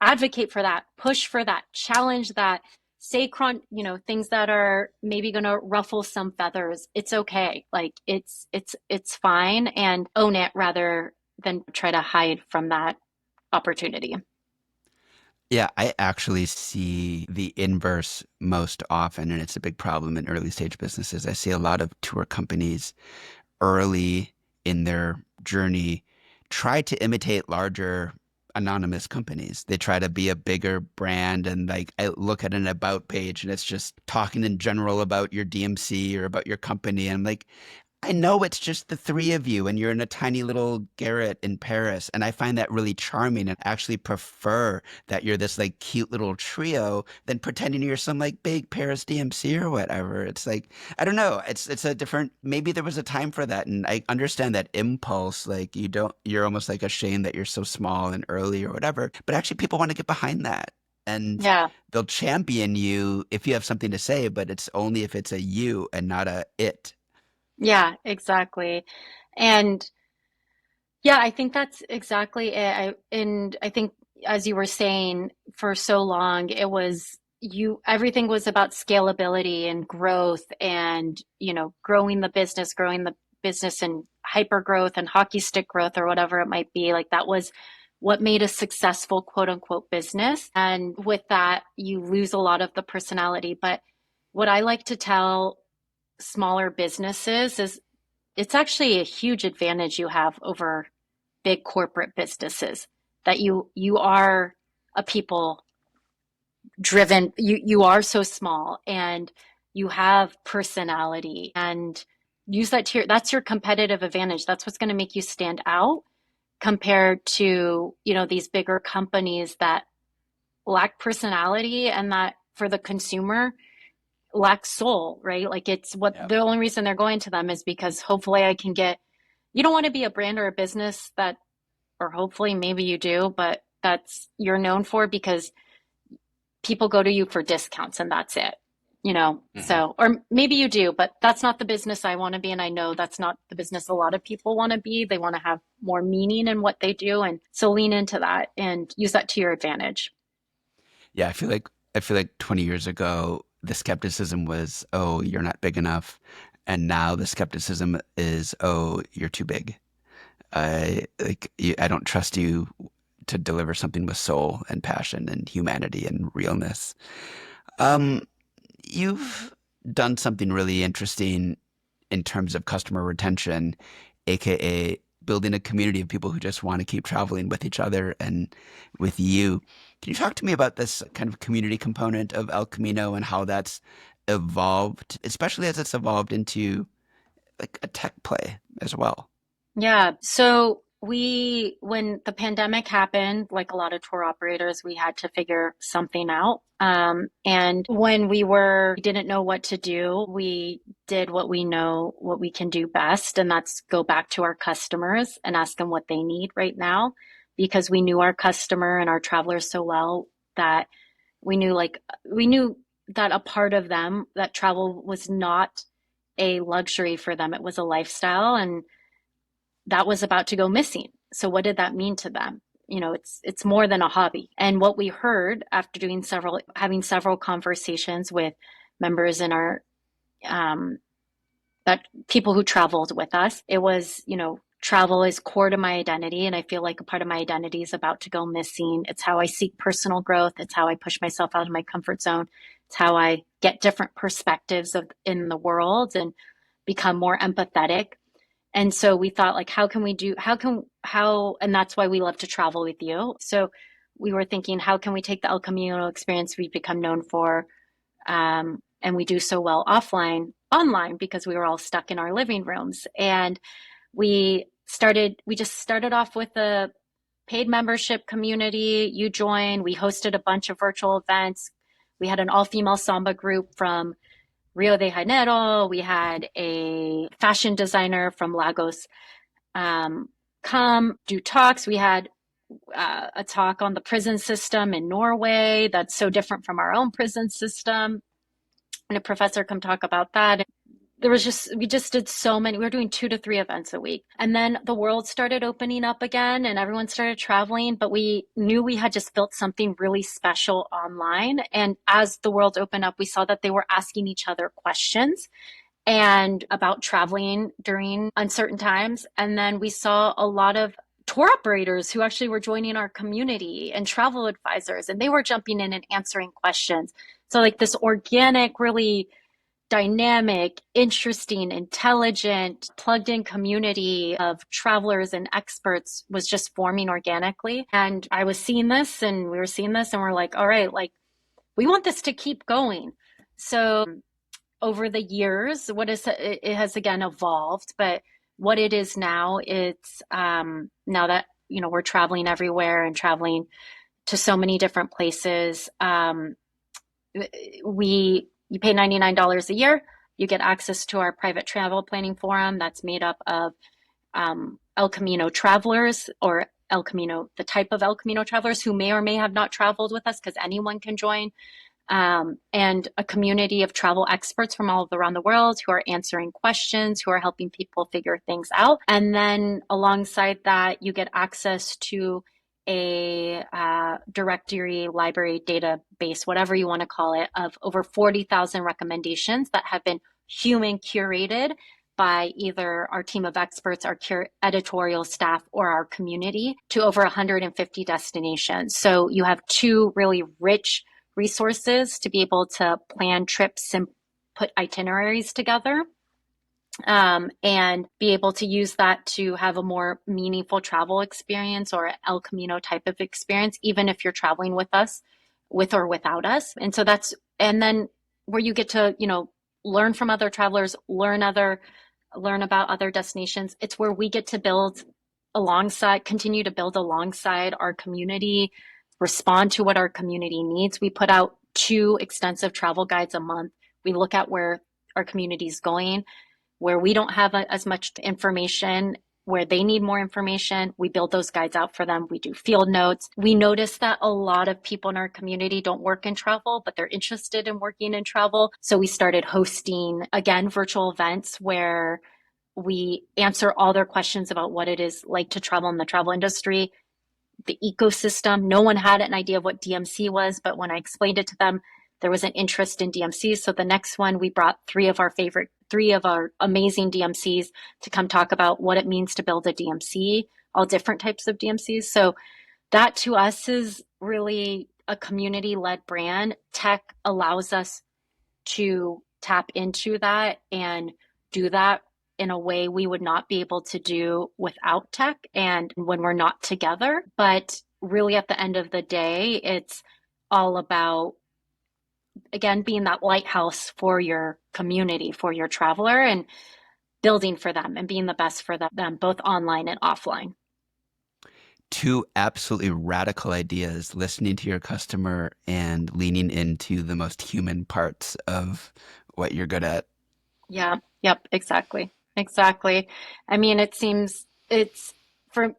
Advocate for that, push for that, challenge that, say things that are maybe going to ruffle some feathers. It's okay. Like it's fine, and own it rather than try to hide from that opportunity. Yeah, I actually see the inverse most often, and it's a big problem in early stage businesses. I see a lot of tour companies early in their journey try to imitate larger anonymous companies. They try to be a bigger brand, and like I look at an about page and it's just talking in general about your DMC or about your company. And I'm like, I know it's just the three of you and you're in a tiny little garret in Paris. And I find that really charming and actually prefer that you're this like cute little trio than pretending you're some like big Paris DMC or whatever. It's like, I don't know. It's a different, maybe there was a time for that. And I understand that impulse. Like you're almost like ashamed that you're so small and early or whatever. But actually people want to get behind that. And Yeah. they'll champion you if you have something to say, but it's only if it's a you and not a it. Yeah, exactly. And yeah, I think that's exactly it. And I think, as you were saying, for so long, everything was about scalability and growth and, growing the business and hyper growth and hockey stick growth or whatever it might be. Like that was what made a successful quote unquote business. And with that, you lose a lot of the personality. But what I like to tell smaller businesses is it's actually a huge advantage you have over big corporate businesses, that you are a people driven, you are so small and you have personality, and use that that's your competitive advantage. That's what's going to make you stand out compared to these bigger companies that lack personality and that for the consumer lack soul, right? Like it's what Yeah. the only reason they're going to them is because hopefully I can get. You don't want to be a brand or a business that, or hopefully maybe you do, but that's you're known for because people go to you for discounts and that's it. Hmm. So, or maybe you do, but that's not the business I want to be. And I know that's not the business a lot of people want to be. They want to have more meaning in what they do. And so lean into that and use that to your advantage. Yeah, I feel like 20 years ago the skepticism was, "Oh, you're not big enough." And now the skepticism is, "Oh, you're too big. I don't trust you to deliver something with soul and passion and humanity and realness." Um, you've done something really interesting in terms of customer retention, aka building a community of people who just want to keep traveling with each other and with you. Can you talk to me about this kind of community component of El Camino and how that's evolved, especially as it's evolved into like a tech play as well? Yeah. So when the pandemic happened, like a lot of tour operators, we had to figure something out. And when we didn't know what to do, we did what we know, what we can do best. And that's go back to our customers and ask them what they need right now, because we knew our customer and our travelers so well that we knew that a part of them, that travel was not a luxury for them. It was a lifestyle. And that was about to go missing. So what did that mean to them? It's more than a hobby. And what we heard after having several conversations with members in our that people who traveled with us, it was, travel is core to my identity, and I feel like a part of my identity is about to go missing. It's how I seek personal growth. It's how I push myself out of my comfort zone. It's how I get different perspectives of in the world and become more empathetic. And so we thought, like, and that's why we love to travel with you. So we were thinking, how can we take the El Camino experience we've become known for, and we do so well online, because we were all stuck in our living rooms. And we just started off with a paid membership community. You join, we hosted a bunch of virtual events. We had an all-female samba group from Rio de Janeiro. We had a fashion designer from Lagos come do talks. We had a talk on the prison system in Norway that's so different from our own prison system, and a professor come talk about that. We just did so many. We were doing 2 to 3 events a week. And then the world started opening up again and everyone started traveling, but we knew we had just built something really special online. And as the world opened up, we saw that they were asking each other questions and about traveling during uncertain times. And then we saw a lot of tour operators who actually were joining our community and travel advisors, and they were jumping in and answering questions. So like this organic, really dynamic, interesting, intelligent, plugged in community of travelers and experts was just forming organically. And I was seeing this and we were seeing this and we're like, all right, like we want this to keep going. So over the years, it has again evolved, but what it is now, it's now that, we're traveling everywhere and traveling to so many different places. You pay $99 a year. You get access to our private travel planning forum that's made up of El Camino travelers, or the type of El Camino travelers who may or may have not traveled with us, because anyone can join, and a community of travel experts from all around the world who are answering questions, who are helping people figure things out. And then alongside that, you get access to a directory, library, database, whatever you want to call it, of over 40,000 recommendations that have been human curated by either our team of experts, our editorial staff, or our community, to over 150 destinations. So you have two really rich resources to be able to plan trips and put itineraries together, and be able to use that to have a more meaningful travel experience, or El Camino type of experience, even if you're traveling with us, with or without us. And then where you get to, learn from other travelers, learn about other destinations. It's where we get to continue to build alongside our community, respond to what our community needs. We put out 2 extensive travel guides a month. We look at where our community is going, where we don't have as much information, where they need more information. We build those guides out for them. We do field notes. We notice that a lot of people in our community don't work in travel, but they're interested in working in travel. So we started hosting, again, virtual events where we answer all their questions about what it is like to travel in the travel industry, the ecosystem. No one had an idea of what DMC was, but when I explained it to them, there was an interest in DMC. So the next one, we brought 3 of our amazing DMCs to come talk about what it means to build a DMC, all different types of DMCs. So that to us is really a community-led brand. Tech allows us to tap into that and do that in a way we would not be able to do without tech and when we're not together. But really, at the end of the day, it's all about, again, being that lighthouse for your community, for your traveler, and building for them and being the best for them, both online and offline. Two absolutely radical ideas, listening to your customer and leaning into the most human parts of what you're good at. Yeah, yep, exactly. Exactly. I mean, it seems for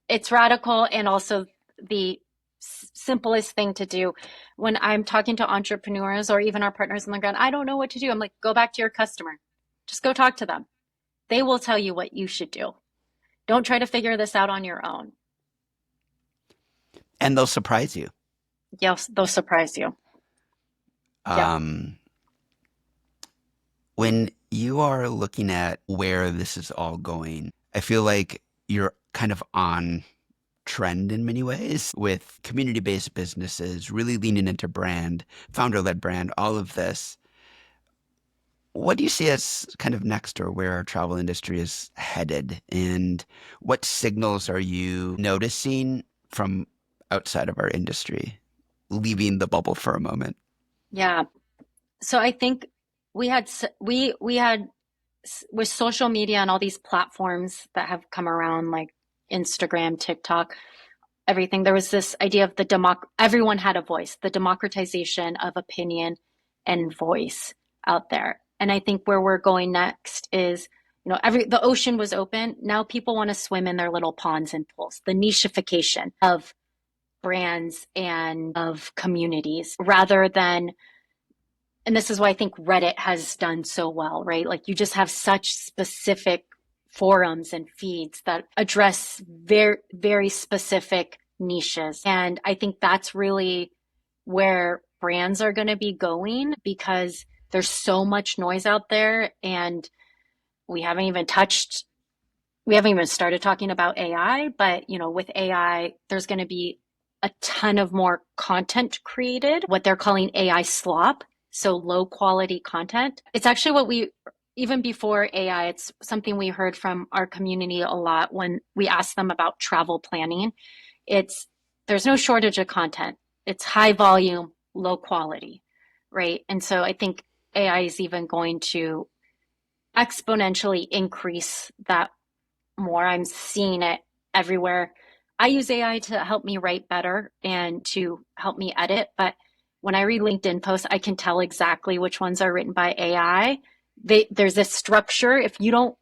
it's radical and also the simplest thing to do. When I'm talking to entrepreneurs or even our partners on the ground, I don't know what to do. I'm like, go back to your customer. Just go talk to them. They will tell you what you should do. Don't try to figure this out on your own. And they'll surprise you. Yes, they'll surprise you. Yep. Um, when you are looking at where this is all going, I feel like you're kind of on trend in many ways with community-based businesses, really leaning into brand, founder-led brand, all of this. What do you see as kind of next or where our travel industry is headed? And what signals are you noticing from outside of our industry, leaving the bubble for a moment? Yeah. So I think we had with social media and all these platforms that have come around like Instagram, TikTok, everything, there was this idea of everyone had a voice, the democratization of opinion and voice out there. And I think where we're going next is, the ocean was open. Now people want to swim in their little ponds and pools. The nichification of brands and of communities rather than, and this is why I think Reddit has done so well, right? Like you just have such specific forums and feeds that address very, very specific niches. And I think that's really where brands are going to be going because there's so much noise out there and we haven't even touched we haven't even started talking about AI, but with AI there's going to be a ton of more content created, what they're calling AI slop, so low quality content. It's actually what we even before AI, it's something we heard from our community a lot when we asked them about travel planning. It's there's no shortage of content. It's high volume, low quality, right? And so I think AI is even going to exponentially increase that more. I'm seeing it everywhere. I use AI to help me write better and to help me edit, but when I read LinkedIn posts, I can tell exactly which ones are written by AI. There's a structure. If you don't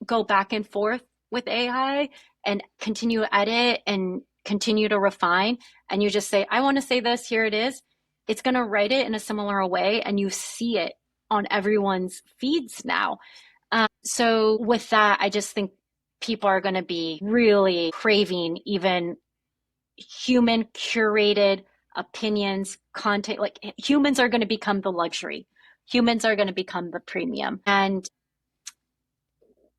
go back and forth with AI and continue to edit and continue to refine, and you just say, I want to say this, here it is, it's going to write it in a similar way, and you see it on everyone's feeds now. So with that, I just think people are going to be really craving even human curated opinions, content. Like humans are going to become the luxury. Humans are going to become the premium. And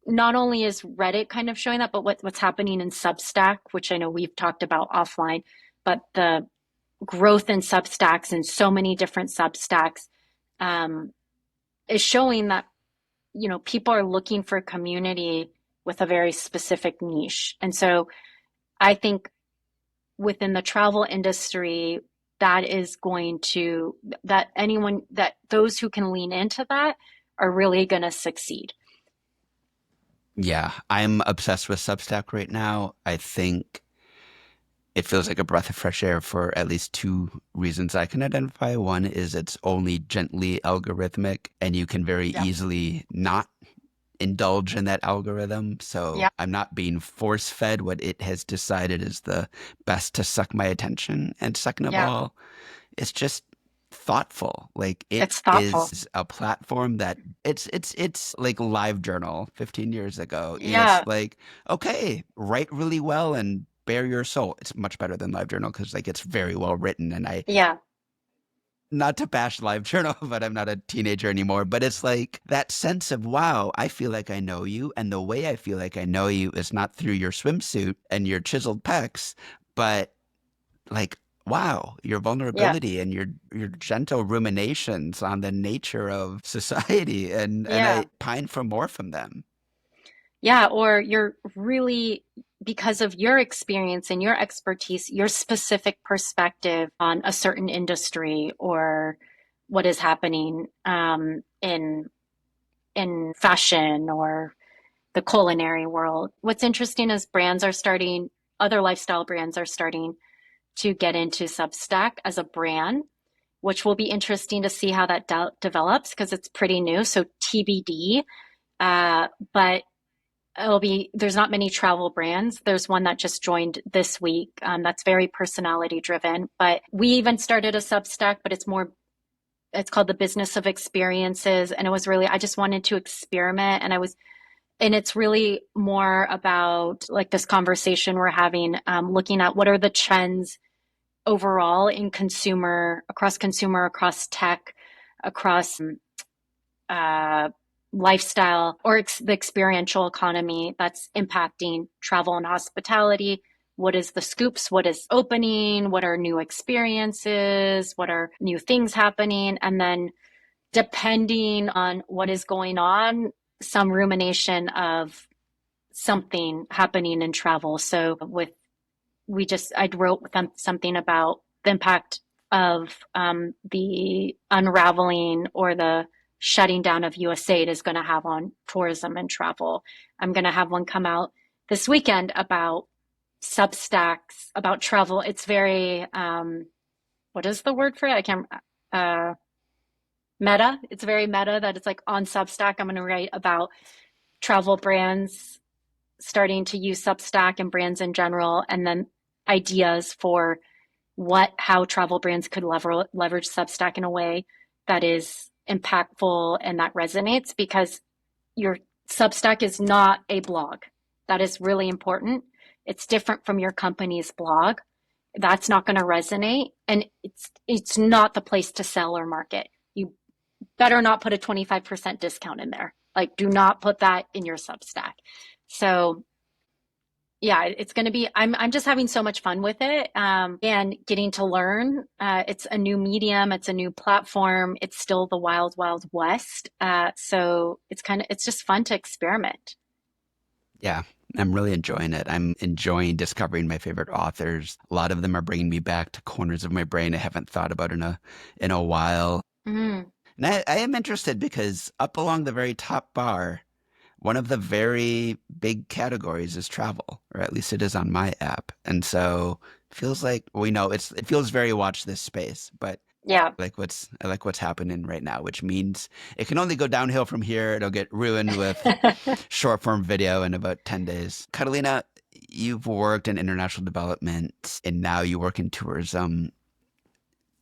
not only is Reddit kind of showing that, but what's happening in Substack, which I know we've talked about offline, but the growth in Substacks and so many different Substacks is showing that people are looking for community with a very specific niche. And so I think within the travel industry, that is going to, that those who can lean into that are really going to succeed. Yeah, I'm obsessed with Substack right now. I think it feels like a breath of fresh air for at least two reasons I can identify. One is it's only gently algorithmic, and you can very Yeah. easily not indulge in that algorithm. Yeah. So I'm not being force fed what it has decided is the best to suck my attention. And second of Yeah. all, it's just thoughtful. Like it It's thoughtful. is a platform that it's like Live Journal 15 years ago. It's Yeah. like, okay, write really well and bare your soul. It's much better than Live Journal because like it's very well written. And I Yeah. not to bash Live Journal, but I'm not a teenager anymore. But it's like that sense of, wow, I feel like I know you. And the way I feel like I know you is not through your swimsuit and your chiseled pecs, but like wow, your Yeah. vulnerability and your gentle ruminations on the nature of society, and I Yeah. pine for more from them. Yeah. Or you're really, because of your experience and your expertise, your specific perspective on a certain industry or what is happening in fashion or the culinary world. What's interesting is other lifestyle brands are starting to get into Substack as a brand, which will be interesting to see how that develops because it's pretty new. So TBD. But there's not many travel brands. There's one that just joined this week. That's very personality driven. But we even started a Substack, but it's called the Business of Experiences. And it was really, I just wanted to experiment. And it's really more about like this conversation we're having, looking at what are the trends overall in across tech, across uh, lifestyle, or the experiential economy that's impacting travel and hospitality. What is the scoops? What is opening? What are new experiences? What are new things happening? And then depending on what is going on, some rumination of something happening in travel. So I wrote something about the impact of the unraveling or the shutting down of USAID is going to have on tourism and travel. I'm going to have one come out this weekend about Substacks, about travel. It's very, what is the word for it? I can't, uh, meta. It's very meta that it's like on Substack. I'm going to write about travel brands starting to use Substack and brands in general, and then ideas for how travel brands could leverage Substack in a way that is impactful and that resonates, because your Substack is not a blog. That is really important. It's different from your company's blog. That's not going to resonate, and it's not the place to sell or market. You better not put a 25% discount in there. Like, do not put that in your Substack. So yeah, it's going to be, I'm just having so much fun with it, and getting to learn. It's a new medium. It's a new platform. It's still the wild, wild west. So it's just fun to experiment. Yeah, I'm really enjoying it. I'm enjoying discovering my favorite authors. A lot of them are bringing me back to corners of my brain I haven't thought about in a while. Mm. And I am interested because up along the very top bar, one of the very big categories is travel, or at least it is on my app. And so it feels like we know it feels very watch this space, but Yeah. I like what's happening right now, which means it can only go downhill from here. It'll get ruined with short form video in about 10 days. Catalina, you've worked in international development and now you work in tourism,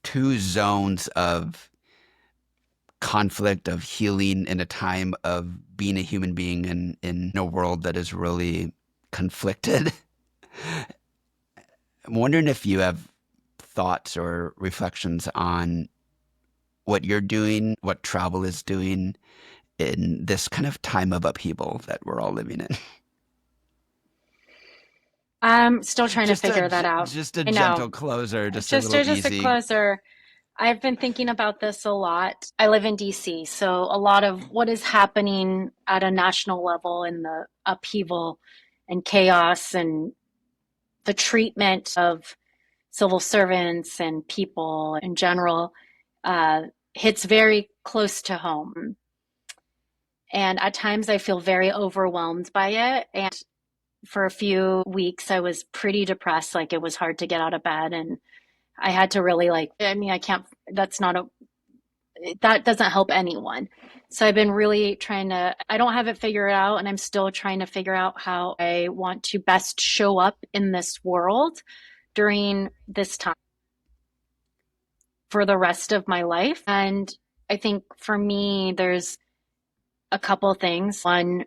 two zones of conflict, of healing in a time of being a human being in a world that is really conflicted. I'm wondering if you have thoughts or reflections on what you're doing, what travel is doing in this kind of time of upheaval that we're all living in. I'm still trying to figure that out. Just a I know. gentle closer, just a Just little just a easy. closer. I've been thinking about this a lot. I live in DC, so a lot of what is happening at a national level in the upheaval and chaos and the treatment of civil servants and people in general uh, hits very close to home. And at times I feel very overwhelmed by it. And for a few weeks, I was pretty depressed. Like, it was hard to get out of bed. And I had to really, like, I mean, I can't, that's not a, that doesn't help anyone. So I've been really I don't have it figured out, and I'm still trying to figure out how I want to best show up in this world during this time for the rest of my life. And I think for me, there's a couple things. One,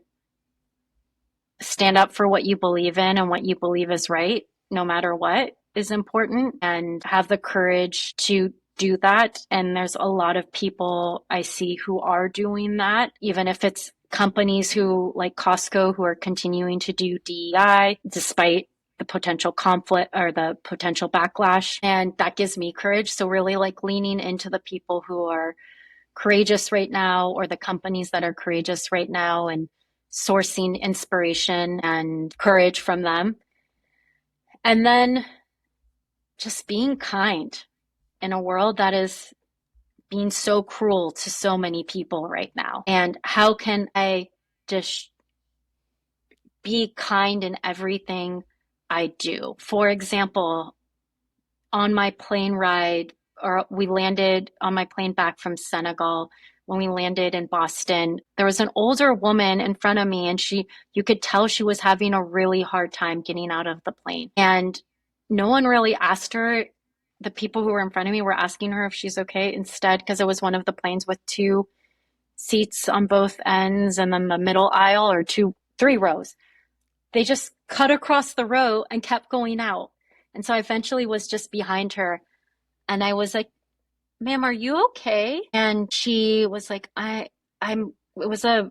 stand up for what you believe in and what you believe is right, no matter what, is important, and have the courage to do that. And there's a lot of people I see who are doing that, even if it's companies who, like Costco, who are continuing to do DEI despite the potential conflict or the potential backlash. And that gives me courage. So really like leaning into the people who are courageous right now, or the companies that are courageous right now, and sourcing inspiration and courage from them. And then just being kind in a world that is being so cruel to so many people right now. And how can I just be kind in everything I do? For example, on my plane ride, or we landed on my plane back from Senegal, when we landed in Boston, there was an older woman in front of me, and you could tell she was having a really hard time getting out of the plane. And no one really asked her. The people who were in front of me were asking her if she's okay. Instead, because it was one of the planes with two seats on both ends and then the middle aisle, or three rows, they just cut across the row and kept going out. And so I eventually was just behind her, and I was like, "Ma'am, are you okay?" And she was like, I'm it was I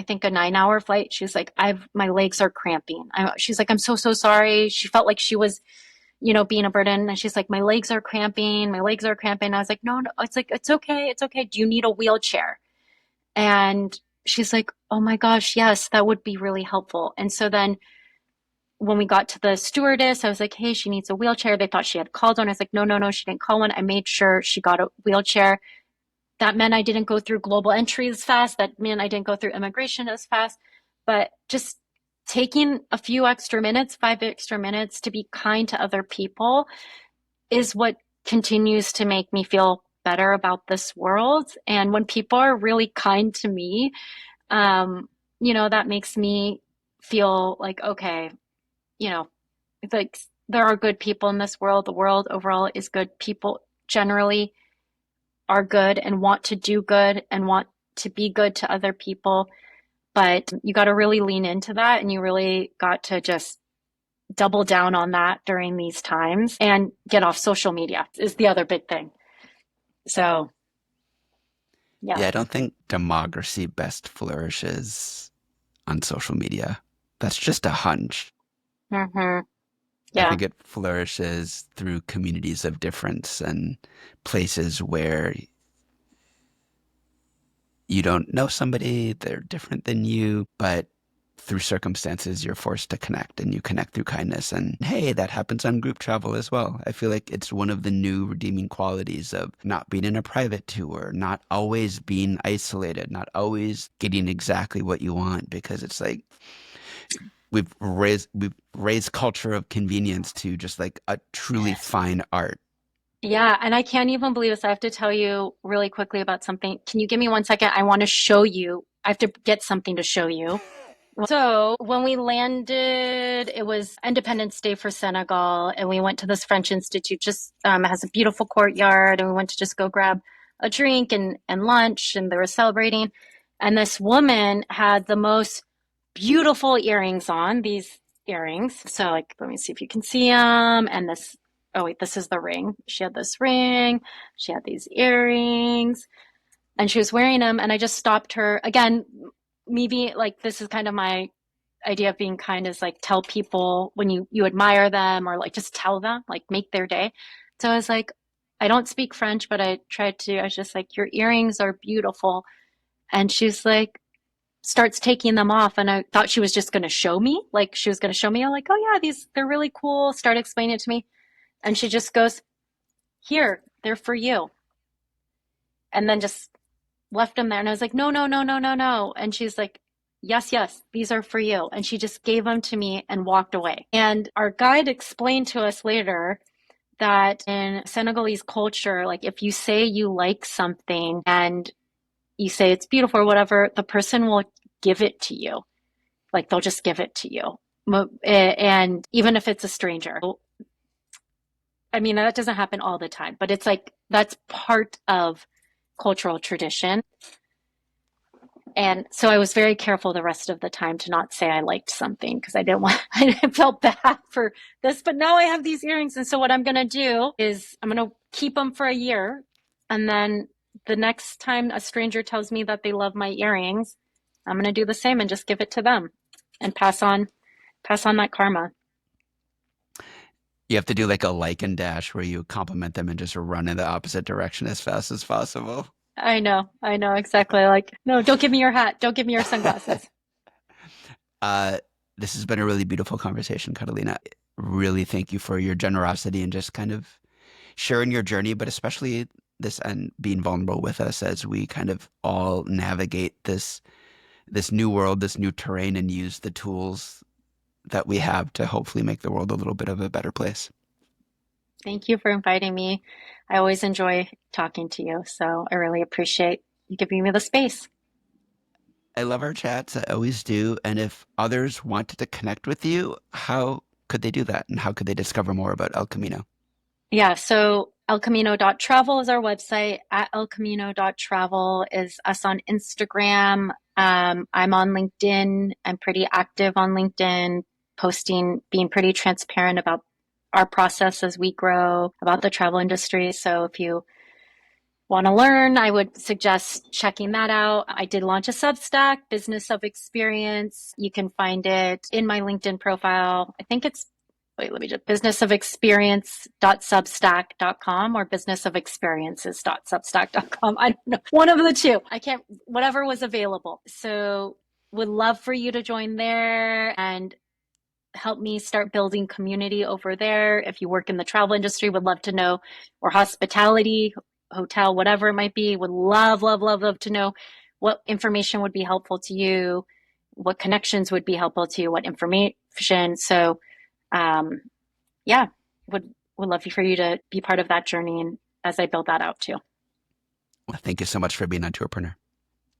think a 9 hour flight. She was like, my legs are cramping. She's like, "I'm so, so sorry." She felt like she was, being a burden. And she's like, "My legs are cramping. My legs are cramping." I was like, "No, no." It's like, "It's okay. It's okay. Do you need a wheelchair?" And she's like, "Oh my gosh, yes, that would be really helpful." And so then when we got to the stewardess, I was like, "Hey, she needs a wheelchair." They thought she had called one. I was like, "No, no, no, she didn't call one." I made sure she got a wheelchair. That meant I didn't go through global entry as fast. That meant I didn't go through immigration as fast. But just taking a few extra minutes, 5 extra minutes to be kind to other people is what continues to make me feel better about this world. And when people are really kind to me, that makes me feel like, okay, you know, it's like there are good people in this world. The world overall is good. People generally are good and want to do good and want to be good to other people. But you got to really lean into that, and you really got to just double down on that during these times, and get off social media is the other big thing. So, yeah. Yeah, I don't think democracy best flourishes on social media. That's just a hunch. Hmm. I Yeah. think it flourishes through communities of difference and places where you don't know somebody, they're different than you, but through circumstances, you're forced to connect, and you connect through kindness. And hey, that happens on group travel as well. I feel like it's one of the new redeeming qualities of not being in a private tour, not always being isolated, not always getting exactly what you want, because it's like we've raised culture of convenience to just like a truly fine art. Yeah. And I can't even believe this. I have to tell you really quickly about something. Can you give me 1 second? I want to show you. I have to get something to show you. So when we landed, it was Independence Day for Senegal, and we went to this French Institute. Just it has a beautiful courtyard, and we went to just go grab a drink and lunch, and they were celebrating. And this woman had the most beautiful earrings on. These earrings. So like, let me see if you can see them. And this. Oh wait, this is the ring. She had this ring. She had these earrings, and she was wearing them. And I just stopped her again. Me being like, this is kind of my idea of being kind, is like tell people when you admire them, or like just tell them, like make their day. So I was like, I don't speak French, but I was just like, "Your earrings are beautiful." And she's like, starts taking them off, and I thought she was just going to show me, like she was going to show me. I'm like, "Oh yeah, they're really cool." Start explaining it to me, and she just goes, "Here, they're for you." And then just left them there. And I was like, "No, no, no, no, no, no." And she's like, "Yes, yes, these are for you." And she just gave them to me and walked away. And our guide explained to us later that in Senegalese culture, like if you say you like something and you say it's beautiful or whatever, the person will give it to you. Like they'll just give it to you. And even if it's a stranger. I mean, that doesn't happen all the time, but it's like that's part of cultural tradition. And so I was very careful the rest of the time to not say I liked something, because I didn't want, I felt bad for this. But now I have these earrings. And so what I'm going to do is I'm going to keep them for a year. And then the next time a stranger tells me that they love my earrings, I'm going to do the same and just give it to them and pass on that karma. You have to do like a like and dash where you compliment them and just run in the opposite direction as fast as possible. I know exactly. Like, no, don't give me your hat. Don't give me your sunglasses. Uh, this has been a really beautiful conversation, Catalina. Really thank you for your generosity and just kind of sharing your journey, but especially this and being vulnerable with us as we kind of all navigate this new world, this new terrain, and use the tools that we have to hopefully make the world a little bit of a better place. Thank you for inviting me. I always enjoy talking to you, so I really appreciate you giving me the space. I love our chats. I always do. And if others wanted to connect with you, how could they do that? And how could they discover more about El Camino? Yeah, so elcamino.travel is our website. At elcamino.travel is us on Instagram. I'm on LinkedIn. I'm pretty active on LinkedIn, posting, being pretty transparent about our process as we grow, about the travel industry. So if you want to learn, I would suggest checking that out. I did launch a Substack, Business of Experience. You can find it in my LinkedIn profile. I think it's, wait, let me just, businessofexperience.substack.com or businessofexperiences.substack.com. I don't know. One of the two. I can't, whatever was available. So would love for you to join there and help me start building community over there. If you work in the travel industry, would love to know, or hospitality, hotel, whatever it might be, would love, love, love, love to know what information would be helpful to you, what connections would be helpful to you, what information. So, um, yeah, would love for you to be part of that journey and as I build that out too. Well, thank you so much for being on Tourpreneur.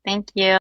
Thank you.